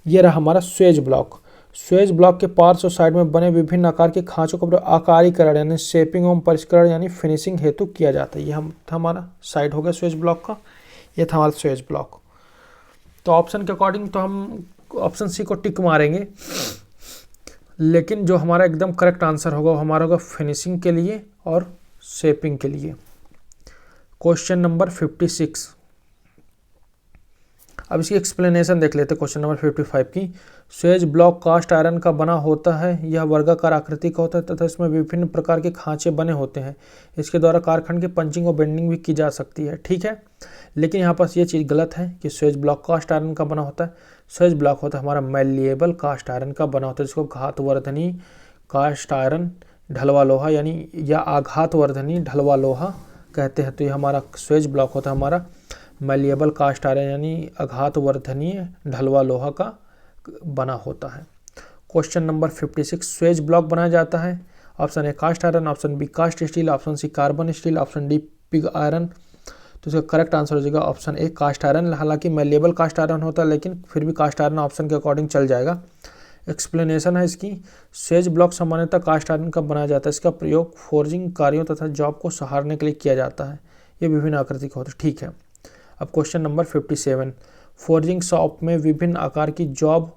ये रहा हमारा स्वेज ब्लॉक। स्वेज ब्लॉक के पार्श्व और साइड में बने विभिन्न आकार के खांचों का प्रयोग आकारीकरण यानी शेपिंग एवं परिष्करण यानी फिनिशिंग हेतु किया जाता है। ये हमारा साइड हो गया स्वेज ब्लॉक का, ये था हमारा स्वेज ब्लॉक। तो ऑप्शन के अकॉर्डिंग तो हम ऑप्शन सी को टिक मारेंगे, लेकिन जो हमारा एकदम करेक्ट आंसर होगा वो हमारा होगा फिनिशिंग के लिए और शेपिंग के लिए। Question number 56। अब इसकी एक्सप्लेनेशन देख लेते हैं क्वेश्चन नंबर 55 की। स्वेज ब्लॉक कास्ट आयरन का बना होता है, यह वर्गाकार आकृति का होता है तथा इसमें विभिन्न प्रकार के खांचे बने होते हैं। इसके द्वारा कारखंड की पंचिंग और बेंडिंग भी की जा सकती है। ठीक है, लेकिन यहाँ पर ये चीज़ गलत है कि स्वेज ब्लॉक कास्ट आयरन का बना होता है। स्वेज ब्लॉक होता है हमारा मैलिएबल कास्ट आयरन का बना होता है, जिसको घातवर्धनी कास्ट आयरन ढलवा लोहा यानी या आघातवर्धनी ढलवा लोहा कहते हैं। तो ये हमारा स्वेज ब्लॉक होता है हमारा मैलिएबल कास्ट आयरन यानी आघातवर्धनीय ढलवा लोहा का बना होता है। Question number 56। स्वेज ब्लॉक बनाया जाता है, option A cast iron, option B cast steel, option C carbon steel, option D pig iron. तो इसका करेक्ट आंसर हो जाएगा ऑप्शन ए कास्ट आयरन। हालांकि मैलिएबल कास्ट आयरन होता है लेकिन फिर भी कास्ट आयरन ऑप्शन के अकॉर्डिंग चल जाएगा। एक्सप्लेनेशन है इसकी। स्वेज ब्लॉक सामान्यतः कास्ट आयरन का बनाया जाता है, इसका प्रयोग फोर्जिंग कार्यों तथा जॉब को सहारने के लिए किया जाता है। ये विभिन्न आकृति के होते हैं। ठीक है, अब क्वेश्चन नंबर 57। फोर्जिंग शॉप में विभिन्न आकार की जॉब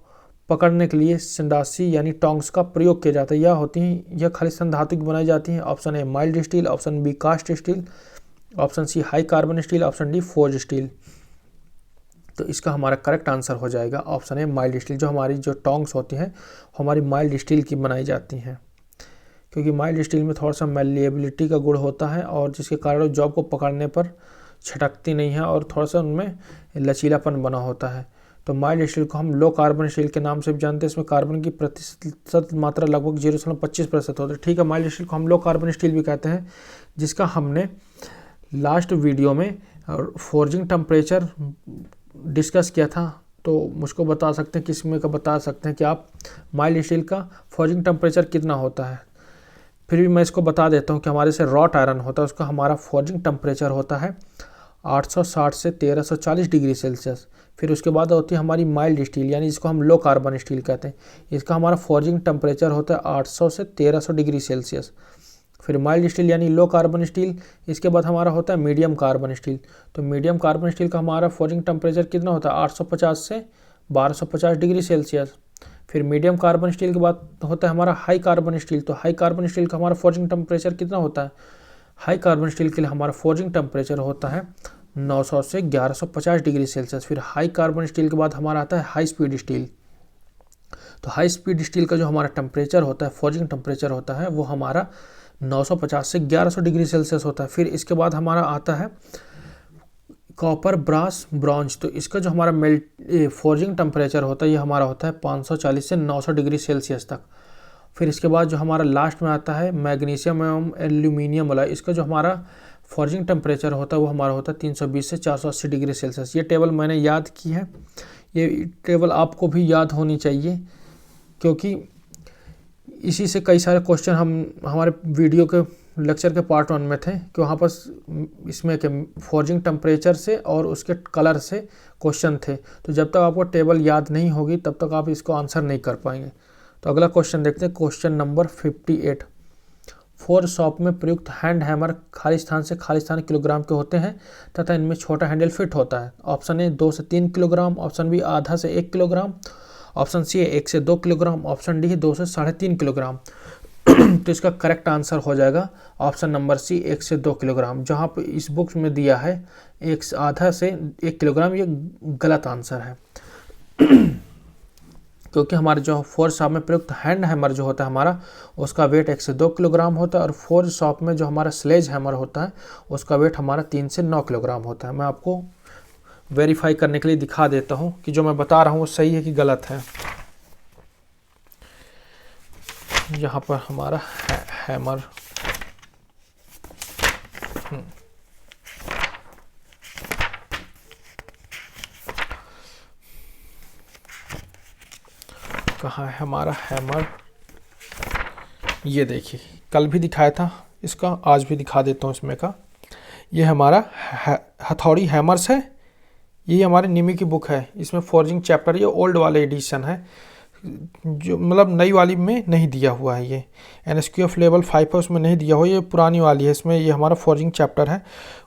पकड़ने के लिए संडासी यानी टोंग्स का प्रयोग किया जाता है। यह होती हैं, यह खालिस्तान धातु की बनाई जाती हैं। Option A mild steel, option B cast steel, option C high carbon steel, option D forge steel. तो इसका हमारा करेक्ट आंसर हो जाएगा ऑप्शन ए माइल्ड स्टील। जो हमारी जो टोंग्स होती हैं हमारी माइल्ड स्टील की बनाई जाती हैं, क्योंकि माइल्ड स्टील में थोड़ा सा मैलिएबिलिटी का गुण होता है और जिसके कारण जॉब को पकड़ने पर छटकती नहीं है और थोड़ा सा उनमें लचीलापन बना होता है। तो माइल्ड स्टील को हम लो कार्बन स्टील के नाम से भी जानते हैं। इसमें कार्बन की प्रतिशत मात्रा लगभग 0.25% होती है। ठीक है, माइल्ड स्टील को हम लो कार्बन स्टील भी कहते हैं, जिसका हमने लास्ट वीडियो में फोर्जिंग टेम्परेचर डिस्कस किया था। तो मुझको बता सकते हैं, किसमें का बता सकते हैं कि आप माइल्ड स्टील का फोर्जिंग टेम्परेचर कितना होता है। फिर भी मैं इसको बता देता हूँ कि हमारे से रॉट आयरन होता है, उसका हमारा फोर्जिंग टेम्परेचर होता है 860 से 1340 डिग्री सेल्सियस। फिर उसके बाद होती है हमारी माइल्ड स्टील, यानी इसको हम लो कार्बन स्टील कहते हैं। इसका हमारा फॉर्जिंग टेम्परेचर होता है 800 से 1300 डिग्री सेल्सियस। फिर माइल्ड स्टील यानी लो कार्बन स्टील। इसके बाद हमारा होता है मीडियम कार्बन स्टील। तो मीडियम कार्बन स्टील का हमारा फॉर्जिंग टेम्परेचर कितना होता है 850 से 1250 डिग्री सेल्सियस। फिर मीडियम कार्बन स्टील के बाद होता है हमारा हाई कार्बन स्टील। तो हाई कार्बन स्टील का हमारा फॉर्जिंग टेम्परेचर कितना होता है, हाई कार्बन स्टील के लिए हमारा फॉर्जिंग टेम्परेचर होता है 900 से 1150 डिग्री सेल्सियस। फिर हाई कार्बन स्टील के बाद हमारा आता है हाई स्पीड स्टील। तो हाई स्पीड स्टील का जो हमारा टेम्परेचर होता है, फॉर्जिंग टेम्परेचर होता है, वो हमारा 950 से 1100 डिग्री सेल्सियस होता है। फिर इसके बाद हमारा आता है कॉपर, ब्रास, ब्रॉन्ज। तो इसका जो हमारा फॉर्जिंग टेम्परेचर होता है ये हमारा होता है 540 से 900 डिग्री सेल्सियस तक। फिर इसके बाद जो हमारा लास्ट में आता है मैग्नीशियम एवं एल्यूमिनियम वाला, इसका जो हमारा फॉर्जिंग टेम्परेचर होता है वो हमारा होता है 320 से 480 डिग्री सेल्सियस। ये टेबल मैंने याद की है, ये टेबल आपको भी याद होनी चाहिए, क्योंकि इसी से कई सारे क्वेश्चन हमारे वीडियो के लेक्चर के पार्ट 1 में थे कि वहाँ पर इसमें के फॉर्जिंग टेम्परेचर से और उसके कलर से क्वेश्चन थे। तो जब तक आपको टेबल याद नहीं होगी तब तक आप इसको आंसर नहीं कर पाएंगे। तो अगला क्वेश्चन देखते हैं, क्वेश्चन नंबर 58। फोर शॉप में प्रयुक्त हैंड हैमर खाली स्थान से खाली स्थान किलोग्राम के होते हैं तथा इनमें छोटा हैंडल फिट होता है। ऑप्शन ए 2 से 3 किलोग्राम, ऑप्शन बी आधा से 1 किलोग्राम, ऑप्शन सी 1 से 2 किलोग्राम, ऑप्शन डी 2 से 3.5 किलोग्राम। तो इसका करेक्ट आंसर हो जाएगा ऑप्शन नंबर सी 1 से 2 किलोग्राम। जहाँ पे इस बुक्स में दिया है आधा से 1 किलोग्राम, ये गलत आंसर है। क्योंकि हमारे जो फोर शॉप में प्रयुक्त हैंड हैमर जो होता है हमारा, उसका वेट 1 से 2 किलोग्राम होता है, और फोर शॉप में जो हमारा स्लेज हैमर होता है उसका वेट हमारा 3 से 9 किलोग्राम होता है। मैं आपको वेरीफाई करने के लिए दिखा देता हूँ कि जो मैं बता रहा हूँ वो सही है कि गलत है। यहाँ पर हमारा हैमर कहाँ है हमारा हैमर, ये देखिए कल भी दिखाया था इसका, आज भी दिखा देता हूँ इसमें का। ये हमारा हथौड़ी हैमर्स है, ये हमारे निमी की बुक है, इसमें फॉर्जिंग चैप्टर, ये ओल्ड वाले एडिशन है, जो मतलब नई वाली में नहीं दिया हुआ है। ये NSQF लेवल 5 है उसमें नहीं दिया हुआ, ये पुरानी वाली है, इसमें ये हमारा फॉर्जिंग चैप्टर है,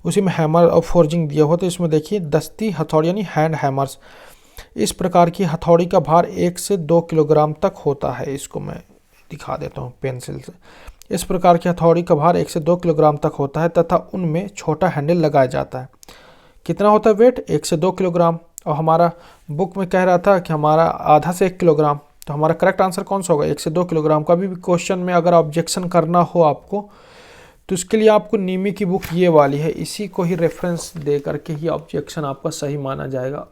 उसी में हैमर और फॉर्जिंग दिया हुआ। तो इसमें देखिए दस्ती हथौड़ी यानी हैंड हैमर्स, इस प्रकार की हथौड़ी का भार 1 से 2 किलोग्राम तक होता है। इसको मैं दिखा देता हूँ पेंसिल से। इस प्रकार की हथौड़ी का भार 1 से 2 किलोग्राम तक होता है तथा उनमें छोटा हैंडल लगाया जाता है। कितना होता है वेट, 1 से 2 किलोग्राम, और हमारा बुक में कह रहा था कि हमारा आधा से 1 किलोग्राम। तो हमारा करेक्ट आंसर कौन सा होगा, 1 से 2 किलोग्राम का। भी क्वेश्चन में अगर ऑब्जेक्शन करना हो आपको तो इसके लिए आपको निमी की बुक ये वाली है, इसी को ही रेफरेंस दे करके ही ऑब्जेक्शन आपका सही माना जाएगा।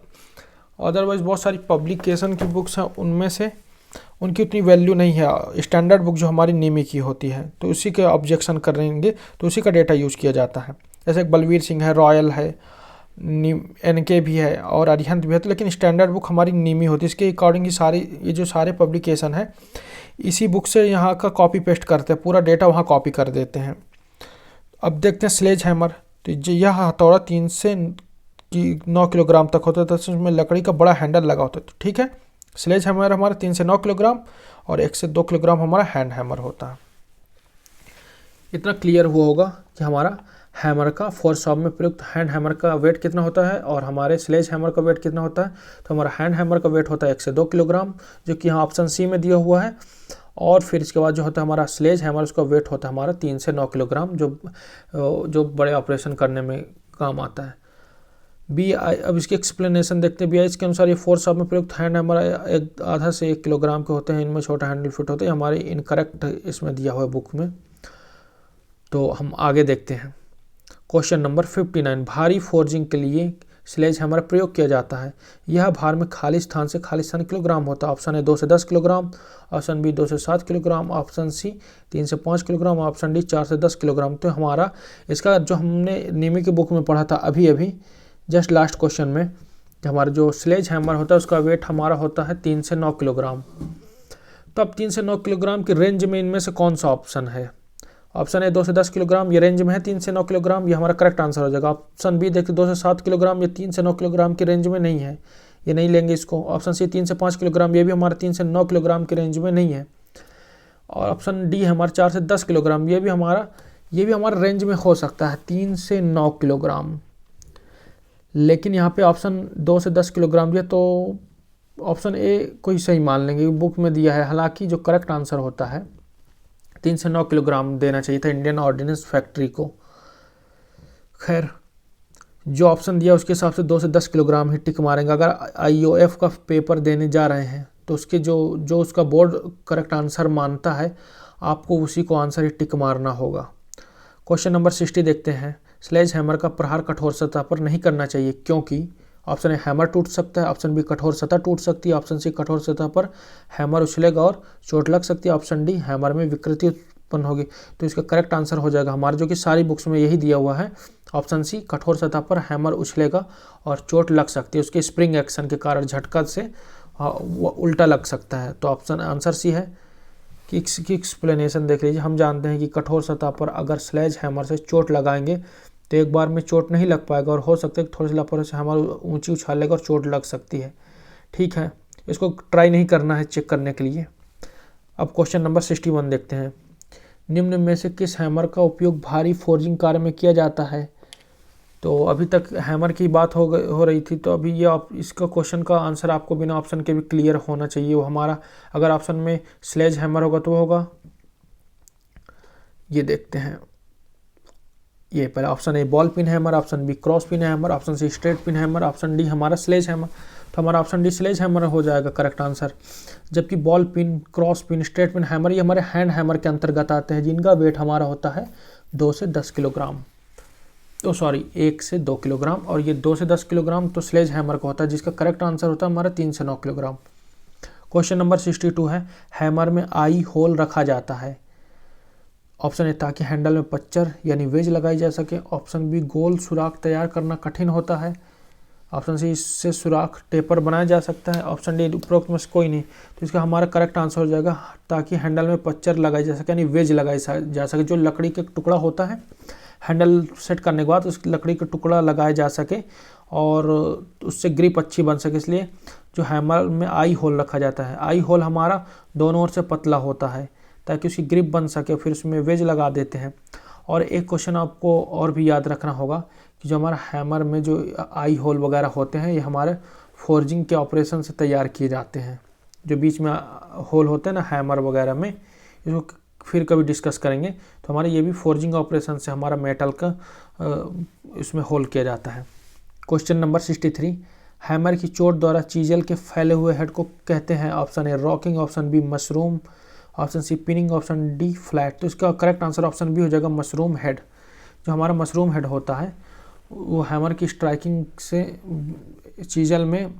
अदरवाइज बहुत सारी पब्लिकेशन की बुक्स हैं, उनमें से उनकी उतनी वैल्यू नहीं है। स्टैंडर्ड बुक जो हमारी निमी की होती है तो उसी के ऑब्जेक्शन करेंगे तो उसी का डेटा यूज़ किया जाता है। जैसे बलवीर सिंह है, रॉयल है, NK भी है और अरिहंत भी है, तो लेकिन स्टैंडर्ड बुक हमारी निमी होती है। इसके अकॉर्डिंग ही सारी ये जो सारे पब्लिकेशन है इसी बुक से यहाँ का कॉपी पेस्ट करते हैं, पूरा डेटा वहाँ कॉपी कर देते हैं। अब देखते हैं स्लेज हैमर। तो यह हथौड़ा 3 से 9 किलोग्राम तक होता है, तो उसमें लकड़ी का बड़ा हैंडल लगा होता है। तो ठीक है, स्लेज हैमर हमारा 3 से 9 किलोग्राम और 1 से 2 किलोग्राम हमारा हैंड हैमर होता है। इतना क्लियर हुआ होगा कि हमारा हैमर का फोर शॉप में प्रयुक्त हैंड हैमर का वेट कितना होता है और हमारे स्लेज हैमर का वेट कितना होता है। तो हमारा हैंड हैमर का वेट होता है 1 से 2 किलोग्राम, जो कि यहाँ ऑप्शन सी में दिया हुआ है। और फिर इसके बाद जो होता है हमारा स्लेज हैमर, उसका वेट होता है हमारा 3 से 9 किलोग्राम, जो बड़े ऑपरेशन करने में काम आता है। अब इसकी एक्सप्लेनेशन देखते हैं। BIS के अनुसार ये फोर शॉप में प्रयुक्त हैंड हैमर आधा से 1 किलोग्राम के होते हैं, इनमें छोटा हैंडल फिट होते हैं। हमारे इनकरेक्ट इसमें दिया हुआ है बुक में। तो हम आगे देखते हैं क्वेश्चन नंबर 59। भारी फोर्जिंग के लिए स्लेज हैमर प्रयोग किया जाता है। यह भार में खाली स्थान से खाली स्थान किलोग्राम होता है। ऑप्शन ए 2 से 10 किलोग्राम, ऑप्शन बी 2 से 7 किलोग्राम, ऑप्शन सी 3 से 5 किलोग्राम, ऑप्शन डी 4 से 10 किलोग्राम। तो हमारा इसका जो हमने निमी की बुक में पढ़ा था अभी जस्ट लास्ट क्वेश्चन में, हमारा जो स्लेज हैमर होता है उसका वेट हमारा होता है 3 से 9 किलोग्राम। तो अब 3 से 9 किलोग्राम की रेंज में इनमें से कौन सा ऑप्शन है। ऑप्शन ए 2 से 10 किलोग्राम, ये रेंज में है 3 से 9 किलोग्राम, ये हमारा करेक्ट आंसर हो जाएगा। ऑप्शन बी देखिए 2 से 7 किलोग्राम, ये 3 से 9 किलोग्राम की रेंज में नहीं है, ये नहीं लेंगे इसको। ऑप्शन सी 3 से 5 किलोग्राम, ये भी हमारा 3 से 9 किलोग्राम की रेंज में नहीं है। और ऑप्शन डी है हमारा 4 से 10 किलोग्राम, ये भी हमारा रेंज में हो सकता है 3 से 9 किलोग्राम। लेकिन यहाँ पे ऑप्शन 2 से 10 किलोग्राम दिया, तो ऑप्शन ए को ही सही मान लेंगे, बुक में दिया है। हालांकि जो करेक्ट आंसर होता है 3 से 9 किलोग्राम देना चाहिए था इंडियन ऑर्डिनेंस फैक्ट्री को। खैर, जो ऑप्शन दिया उसके हिसाब से 2 से 10 किलोग्राम ही टिक मारेंगे। अगर IOF का पेपर देने जा रहे हैं तो उसके जो उसका बोर्ड करेक्ट आंसर मानता है, आपको उसी को आंसर ही टिक मारना होगा। क्वेश्चन नंबर 60 देखते हैं। स्लेज हैमर का प्रहार कठोर सतह पर नहीं करना चाहिए क्योंकि ऑप्शन ए हैमर टूट सकता है, ऑप्शन बी कठोर सतह टूट सकती है, ऑप्शन सी कठोर सतह पर हैमर उछलेगा और चोट लग सकती है, ऑप्शन डी हैमर में विकृति उत्पन्न होगी। तो इसका करेक्ट आंसर हो जाएगा हमारा, जो कि सारी बुक्स में यही दिया हुआ है, ऑप्शन सी कठोर सतह पर हैमर उछलेगा और चोट लग सकती है, उसके स्प्रिंग एक्शन के कारण झटका से वो उल्टा लग सकता है। तो ऑप्शन आंसर सी है। कि इसकी एक्सप्लेनेशन देख लीजिए। हम जानते हैं कि कठोर सतह पर अगर स्लेज हैमर से चोट लगाएंगे तो एक बार में चोट नहीं लग पाएगा और हो सकता है कि थोड़ी सी लापरवाही से हैमर ऊंची उछालेगा और चोट लग सकती है। ठीक है, इसको ट्राई नहीं करना है चेक करने के लिए। अब क्वेश्चन नंबर 61 देखते हैं। निम्न में से किस हैमर का उपयोग भारी फोर्जिंग कार्य में किया जाता है? तो अभी तक हैमर की बात हो रही थी, तो अभी ये इसका क्वेश्चन का आंसर आपको बिना ऑप्शन के भी क्लियर होना चाहिए। वो हमारा अगर ऑप्शन में स्लेज हैमर होगा तो वो होगा, ये देखते हैं, ये पहला option A ball pin hammer, option B cross pin hammer, option C straight pin hammer, option D हमारा स्लेज हैमर। तो हमारा ऑप्शन डी स्लेज हैमर हो जाएगा करेक्ट आंसर। जबकि ball pin, cross pin, straight pin hammer ये हमारे hand hammer के अंतर्गत आते हैं, जिनका वेट हमारा होता है 2 से 10 किलोग्राम। तो सॉरी 1 से 2 किलोग्राम, और ये 2 से 10 किलोग्राम तो स्लेज हैमर का होता है, जिसका करेक्ट आंसर होता है हमारा 3 से 9 किलोग्राम। क्वेश्चन नंबर 62 है। हैमर में आई होल रखा जाता है। ऑप्शन ए ताकि हैंडल में पच्चर यानी वेज लगाई जा सके, ऑप्शन बी गोल सुराख तैयार करना कठिन होता है, ऑप्शन सी इससे सुराख टेपर बनाया जा सकता है, ऑप्शन डी उपरोक्त में से कोई नहीं। तो इसका हमारा करेक्ट आंसर हो जाएगा ताकि हैंडल में पच्चर लगाई जा सके यानी वेज लगाई जा सके। जो लकड़ी का टुकड़ा होता है, हैंडल सेट करने के बाद उस लकड़ी का टुकड़ा लगाया जा सके और उससे ग्रिप अच्छी बन सके, इसलिए जो हैमर में आई होल रखा जाता है। आई होल हमारा दोनों ओर से पतला होता है ताकि उसकी ग्रिप बन सके, फिर उसमें वेज लगा देते हैं। और एक क्वेश्चन आपको और भी याद रखना होगा कि जो हमारा हैमर में जो आई होल वगैरह होते हैं, ये हमारे फोर्जिंग के ऑपरेशन से तैयार किए जाते हैं। जो बीच में होल होते हैं ना हैमर वगैरह में, इसको फिर कभी डिस्कस करेंगे। तो हमारे ये भी फोर्जिंग ऑपरेशन से हमारा मेटल का इसमें होल किया जाता है। Question number 63। हैमर की चोट द्वारा चीजल के फैले हुए हेड को कहते हैं। Option A rocking, option B mushroom, option C pinning, option D flat. तो इसका करेक्ट आंसर ऑप्शन बी हो जाएगा मशरूम हेड। जो हमारा मशरूम हेड होता है वो हैमर की स्ट्राइकिंग से चीजल में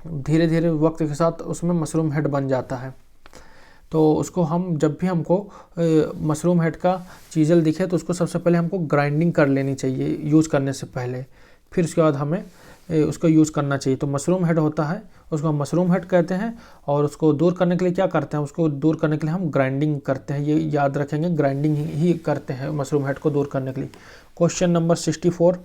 धीरे धीरे वक्त के साथ उसमें मशरूम हेड बन जाता है। तो उसको हम जब भी हमको मशरूम हेड का चीजल दिखे तो उसको सबसे पहले हमको ग्राइंडिंग कर लेनी चाहिए यूज़ करने से पहले, फिर उसके बाद हमें उसको यूज़ करना चाहिए। तो मशरूम हेड होता है, उसको हम मशरूम हेड कहते हैं। और उसको दूर करने के लिए क्या करते हैं, उसको दूर करने के लिए हम ग्राइंडिंग करते हैं। ये याद रखेंगे, ग्राइंडिंग ही करते हैं मशरूम हेड को दूर करने के लिए। Question number 64।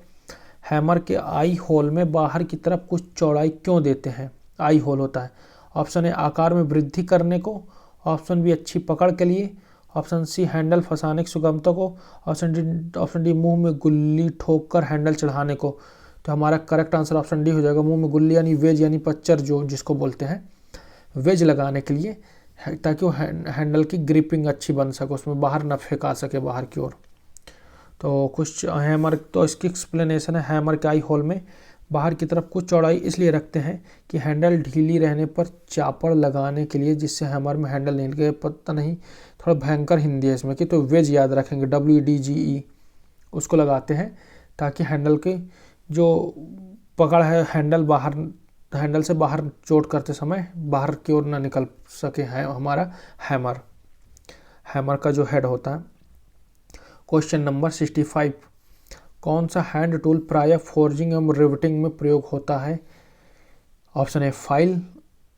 हैमर के आई होल में बाहर की तरफ कुछ चौड़ाई क्यों देते हैं? आई होल होता है। ऑप्शन ए आकार में वृद्धि करने को, ऑप्शन बी अच्छी पकड़ के लिए, ऑप्शन सी हैंडल फंसाने की सुगमता को, ऑप्शन डी मुंह में गुल्ली ठोक कर हैंडल चढ़ाने को। तो हमारा करेक्ट आंसर ऑप्शन डी हो जाएगा, मुंह में गुल्ली यानी वेज यानी पच्चर जो जिसको बोलते हैं, वेज लगाने के लिए, ताकि वो हैंडल की ग्रिपिंग अच्छी बन सके, उसमें बाहर न फेंका सके बाहर की ओर। तो कुछ हैमर, तो इसकी एक्सप्लेनेशन है हैमर के आई होल में बाहर की तरफ कुछ चौड़ाई इसलिए रखते हैं कि हैंडल ढीली रहने पर चापड़ लगाने के लिए, जिससे हैमर में हैंडल नहीं लगे। पता नहीं, थोड़ा भयंकर हिंदी है इसमें की, तो वेज याद रखेंगे, WDGE उसको लगाते हैं ताकि हैंडल की जो पकड़ है हैंडल से बाहर चोट करते समय बाहर की ओर ना निकल सके है हमारा हैमर का जो हेड होता है। Question number 65। कौन सा हैंड टूल प्रायः फोर्जिंग एवं रिवेटिंग में प्रयोग होता है? Option A file,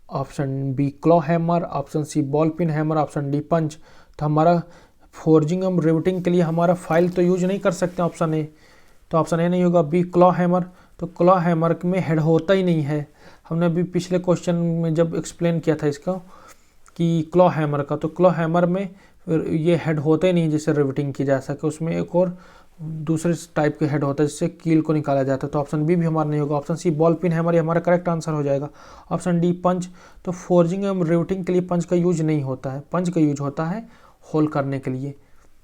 option B claw hammer, option C ball pin hammer, option D punch. तो हमारा फोर्जिंग एवं रिवेटिंग के लिए हमारा फाइल तो यूज नहीं कर सकते ऑप्शन ए, तो ऑप्शन ए नहीं होगा। बी क्लॉ हैमर, तो क्लॉ हैमर में हेड होता ही नहीं है। हमने अभी पिछले क्वेश्चन में जब एक्सप्लेन किया था इसका कि क्लॉ हैमर का, तो क्लॉ हैमर में ये हेड होता ही नहीं जिससे रिवेटिंग की जा सके, उसमें एक और दूसरे टाइप के हेड होता है जिससे कील को निकाला जाता है। तो ऑप्शन बी भी हमारा नहीं होगा। Option C ball pin hammer, ये हमारा करेक्ट आंसर हो जाएगा। ऑप्शन डी पंच, तो फोर्जिंग एवं रिवेटिंग के लिए पंच का यूज नहीं होता है, पंच का यूज होता है होल करने के लिए।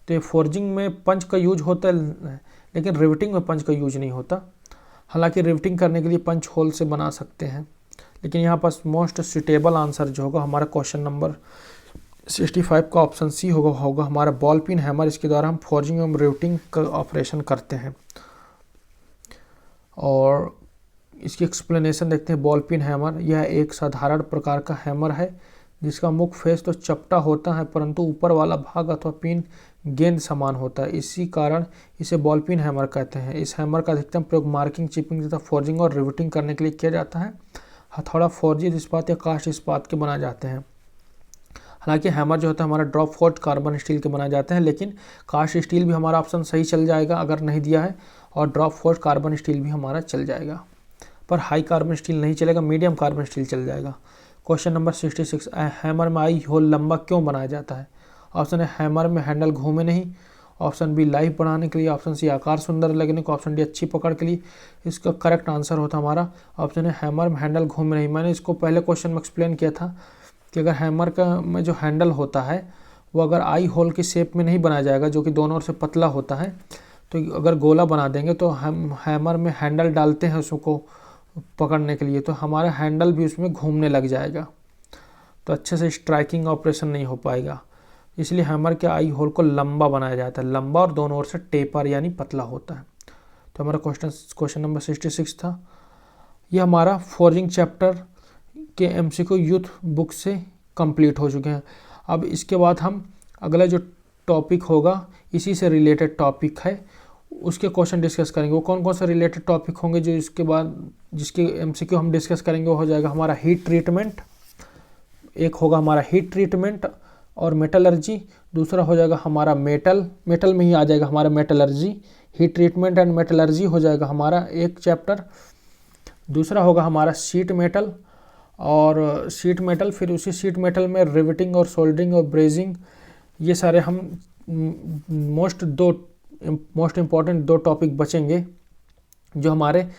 तो ये फोर्जिंग में पंच का यूज होता है लेकिन रिवेटिंग में पंच का यूज नहीं होता। हालांकि रिवेटिंग करने के लिए पंच होल से बना सकते हैं, लेकिन यहाँ पर मोस्ट सुटेबल आंसर जो होगा हमारा क्वेश्चन नंबर 65 का ऑप्शन सी होगा हमारा बॉल पिन हैमर। इसके द्वारा हम फोर्जिंग एवं रिवेटिंग का ऑपरेशन करते हैं। और इसकी एक्सप्लेनेशन देखते हैं। बॉल पिन हैमर यह एक साधारण प्रकार का हैमर है जिसका मुख्य फेस तो चपटा होता है परंतु ऊपर वाला भाग अथवा पिन गेंद समान होता है, इसी कारण इसे बॉल पिन हैमर कहते हैं। इस हैमर का अधिकतम प्रयोग मार्किंग, चिपिंग तथा फोर्जिंग और रिवेटिंग करने के लिए किया जाता है। हथौड़ा फोर्जित इस्पात या कास्ट इस्पात के बनाए जाते हैं। हालांकि हैमर जो होता है हमारा ड्रॉप फोर्ज कार्बन स्टील के बनाए जाते हैं, लेकिन कास्ट स्टील भी हमारा ऑप्शन सही चल जाएगा अगर नहीं दिया है, और ड्रॉप फोर्ज कार्बन स्टील भी हमारा चल जाएगा, पर हाई कार्बन स्टील नहीं चलेगा, मीडियम कार्बन स्टील चल जाएगा। क्वेश्चन नंबर 66, हैमर में आई होल लंबा क्यों बनाया जाता है? ऑप्शन है हैमर में हैंडल घूमे नहीं, ऑप्शन बी लाइफ बढ़ाने के लिए, ऑप्शन सी आकार सुंदर लगने को, ऑप्शन डी अच्छी पकड़ के लिए। इसका करेक्ट आंसर होता हमारा ऑप्शन है हैमर में हैंडल घूमे नहीं। मैंने इसको पहले क्वेश्चन में एक्सप्लेन किया था कि अगर हैमर का में जो हैंडल होता है वो अगर आई होल की शेप में नहीं बनाया जाएगा, जो कि दोनों ओर से पतला होता है, तो अगर गोला बना देंगे तो हम हैमर में हैंडल डालते हैं उसको पकड़ने के लिए, तो हमारा हैंडल भी उसमें घूमने लग जाएगा, तो अच्छे से स्ट्राइकिंग ऑपरेशन नहीं हो पाएगा। इसलिए हैमर के आई होल को लंबा बनाया जाता है, लंबा और दोनों ओर से टेपर यानी पतला होता है। तो हमारा क्वेश्चन नंबर 66 था। यह हमारा फोर्जिंग चैप्टर के एमसीक्यू यूथ बुक से कंप्लीट हो चुके हैं। अब इसके बाद हम अगला जो टॉपिक होगा इसी से रिलेटेड टॉपिक है, उसके क्वेश्चन डिस्कस करेंगे। वो कौन कौन से रिलेटेड टॉपिक होंगे जो इसके बाद जिसके एमसीक्यू हम डिस्कस करेंगे, वो हो जाएगा हमारा हीट ट्रीटमेंट, एक होगा हमारा हीट ट्रीटमेंट और मेटलर्जी, दूसरा हो जाएगा हमारा मेटल में ही आ जाएगा हमारा metallurgy, heat treatment and metallurgy हो जाएगा हमारा एक चैप्टर। दूसरा होगा हमारा शीट मेटल, और शीट मेटल, फिर उसी शीट मेटल में रिवेटिंग और सोल्डरिंग और ब्रेजिंग, ये सारे हम मोस्ट इम्पॉर्टेंट दो टॉपिक बचेंगे जो हमारे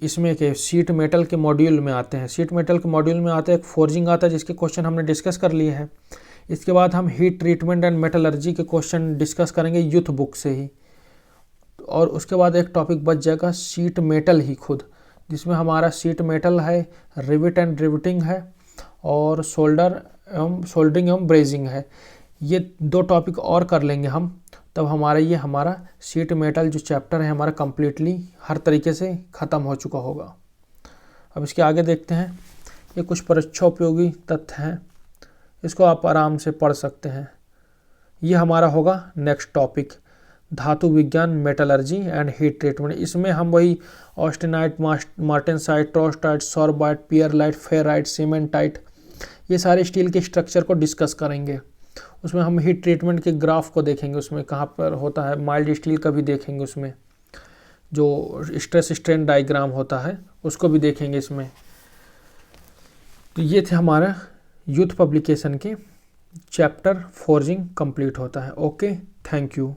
इसमें के शीट मेटल के मॉड्यूल में आते हैं। शीट मेटल के मॉड्यूल में आते हैं, एक फोर्जिंग आता है जिसके क्वेश्चन हमने डिस्कस कर लिए हैं। इसके बाद हम हीट ट्रीटमेंट एंड मेटलर्जी के क्वेश्चन डिस्कस करेंगे यूथ बुक से ही, और उसके बाद एक टॉपिक बच जाएगा शीट मेटल ही खुद, जिसमें हमारा शीट मेटल है, रिवेट एंड रिवेटिंग है, और सोल्डरिंग एवं ब्रेजिंग है। ये दो टॉपिक और कर लेंगे हम, तब हमारा शीट मेटल जो चैप्टर है हमारा कम्प्लीटली हर तरीके से ख़त्म हो चुका होगा। अब इसके आगे देखते हैं। ये कुछ परीक्षा उपयोगी तथ्य हैं, इसको आप आराम से पढ़ सकते हैं। ये हमारा होगा नेक्स्ट टॉपिक, धातु विज्ञान, मेटलर्जी एंड हीट ट्रीटमेंट। इसमें हम वही austenite, martensite, troostite, sorbite, pearlite, ferrite, cementite, ये सारे स्टील के स्ट्रक्चर को डिस्कस करेंगे। उसमें हम हीट ट्रीटमेंट के ग्राफ को देखेंगे, उसमें कहाँ पर होता है, माइल्ड स्टील का भी देखेंगे, उसमें जो स्ट्रेस स्ट्रेन डायग्राम होता है उसको भी देखेंगे इसमें। तो ये थे हमारा यूथ पब्लिकेशन के चैप्टर फोर्जिंग कंप्लीट होता है। Okay, thank you.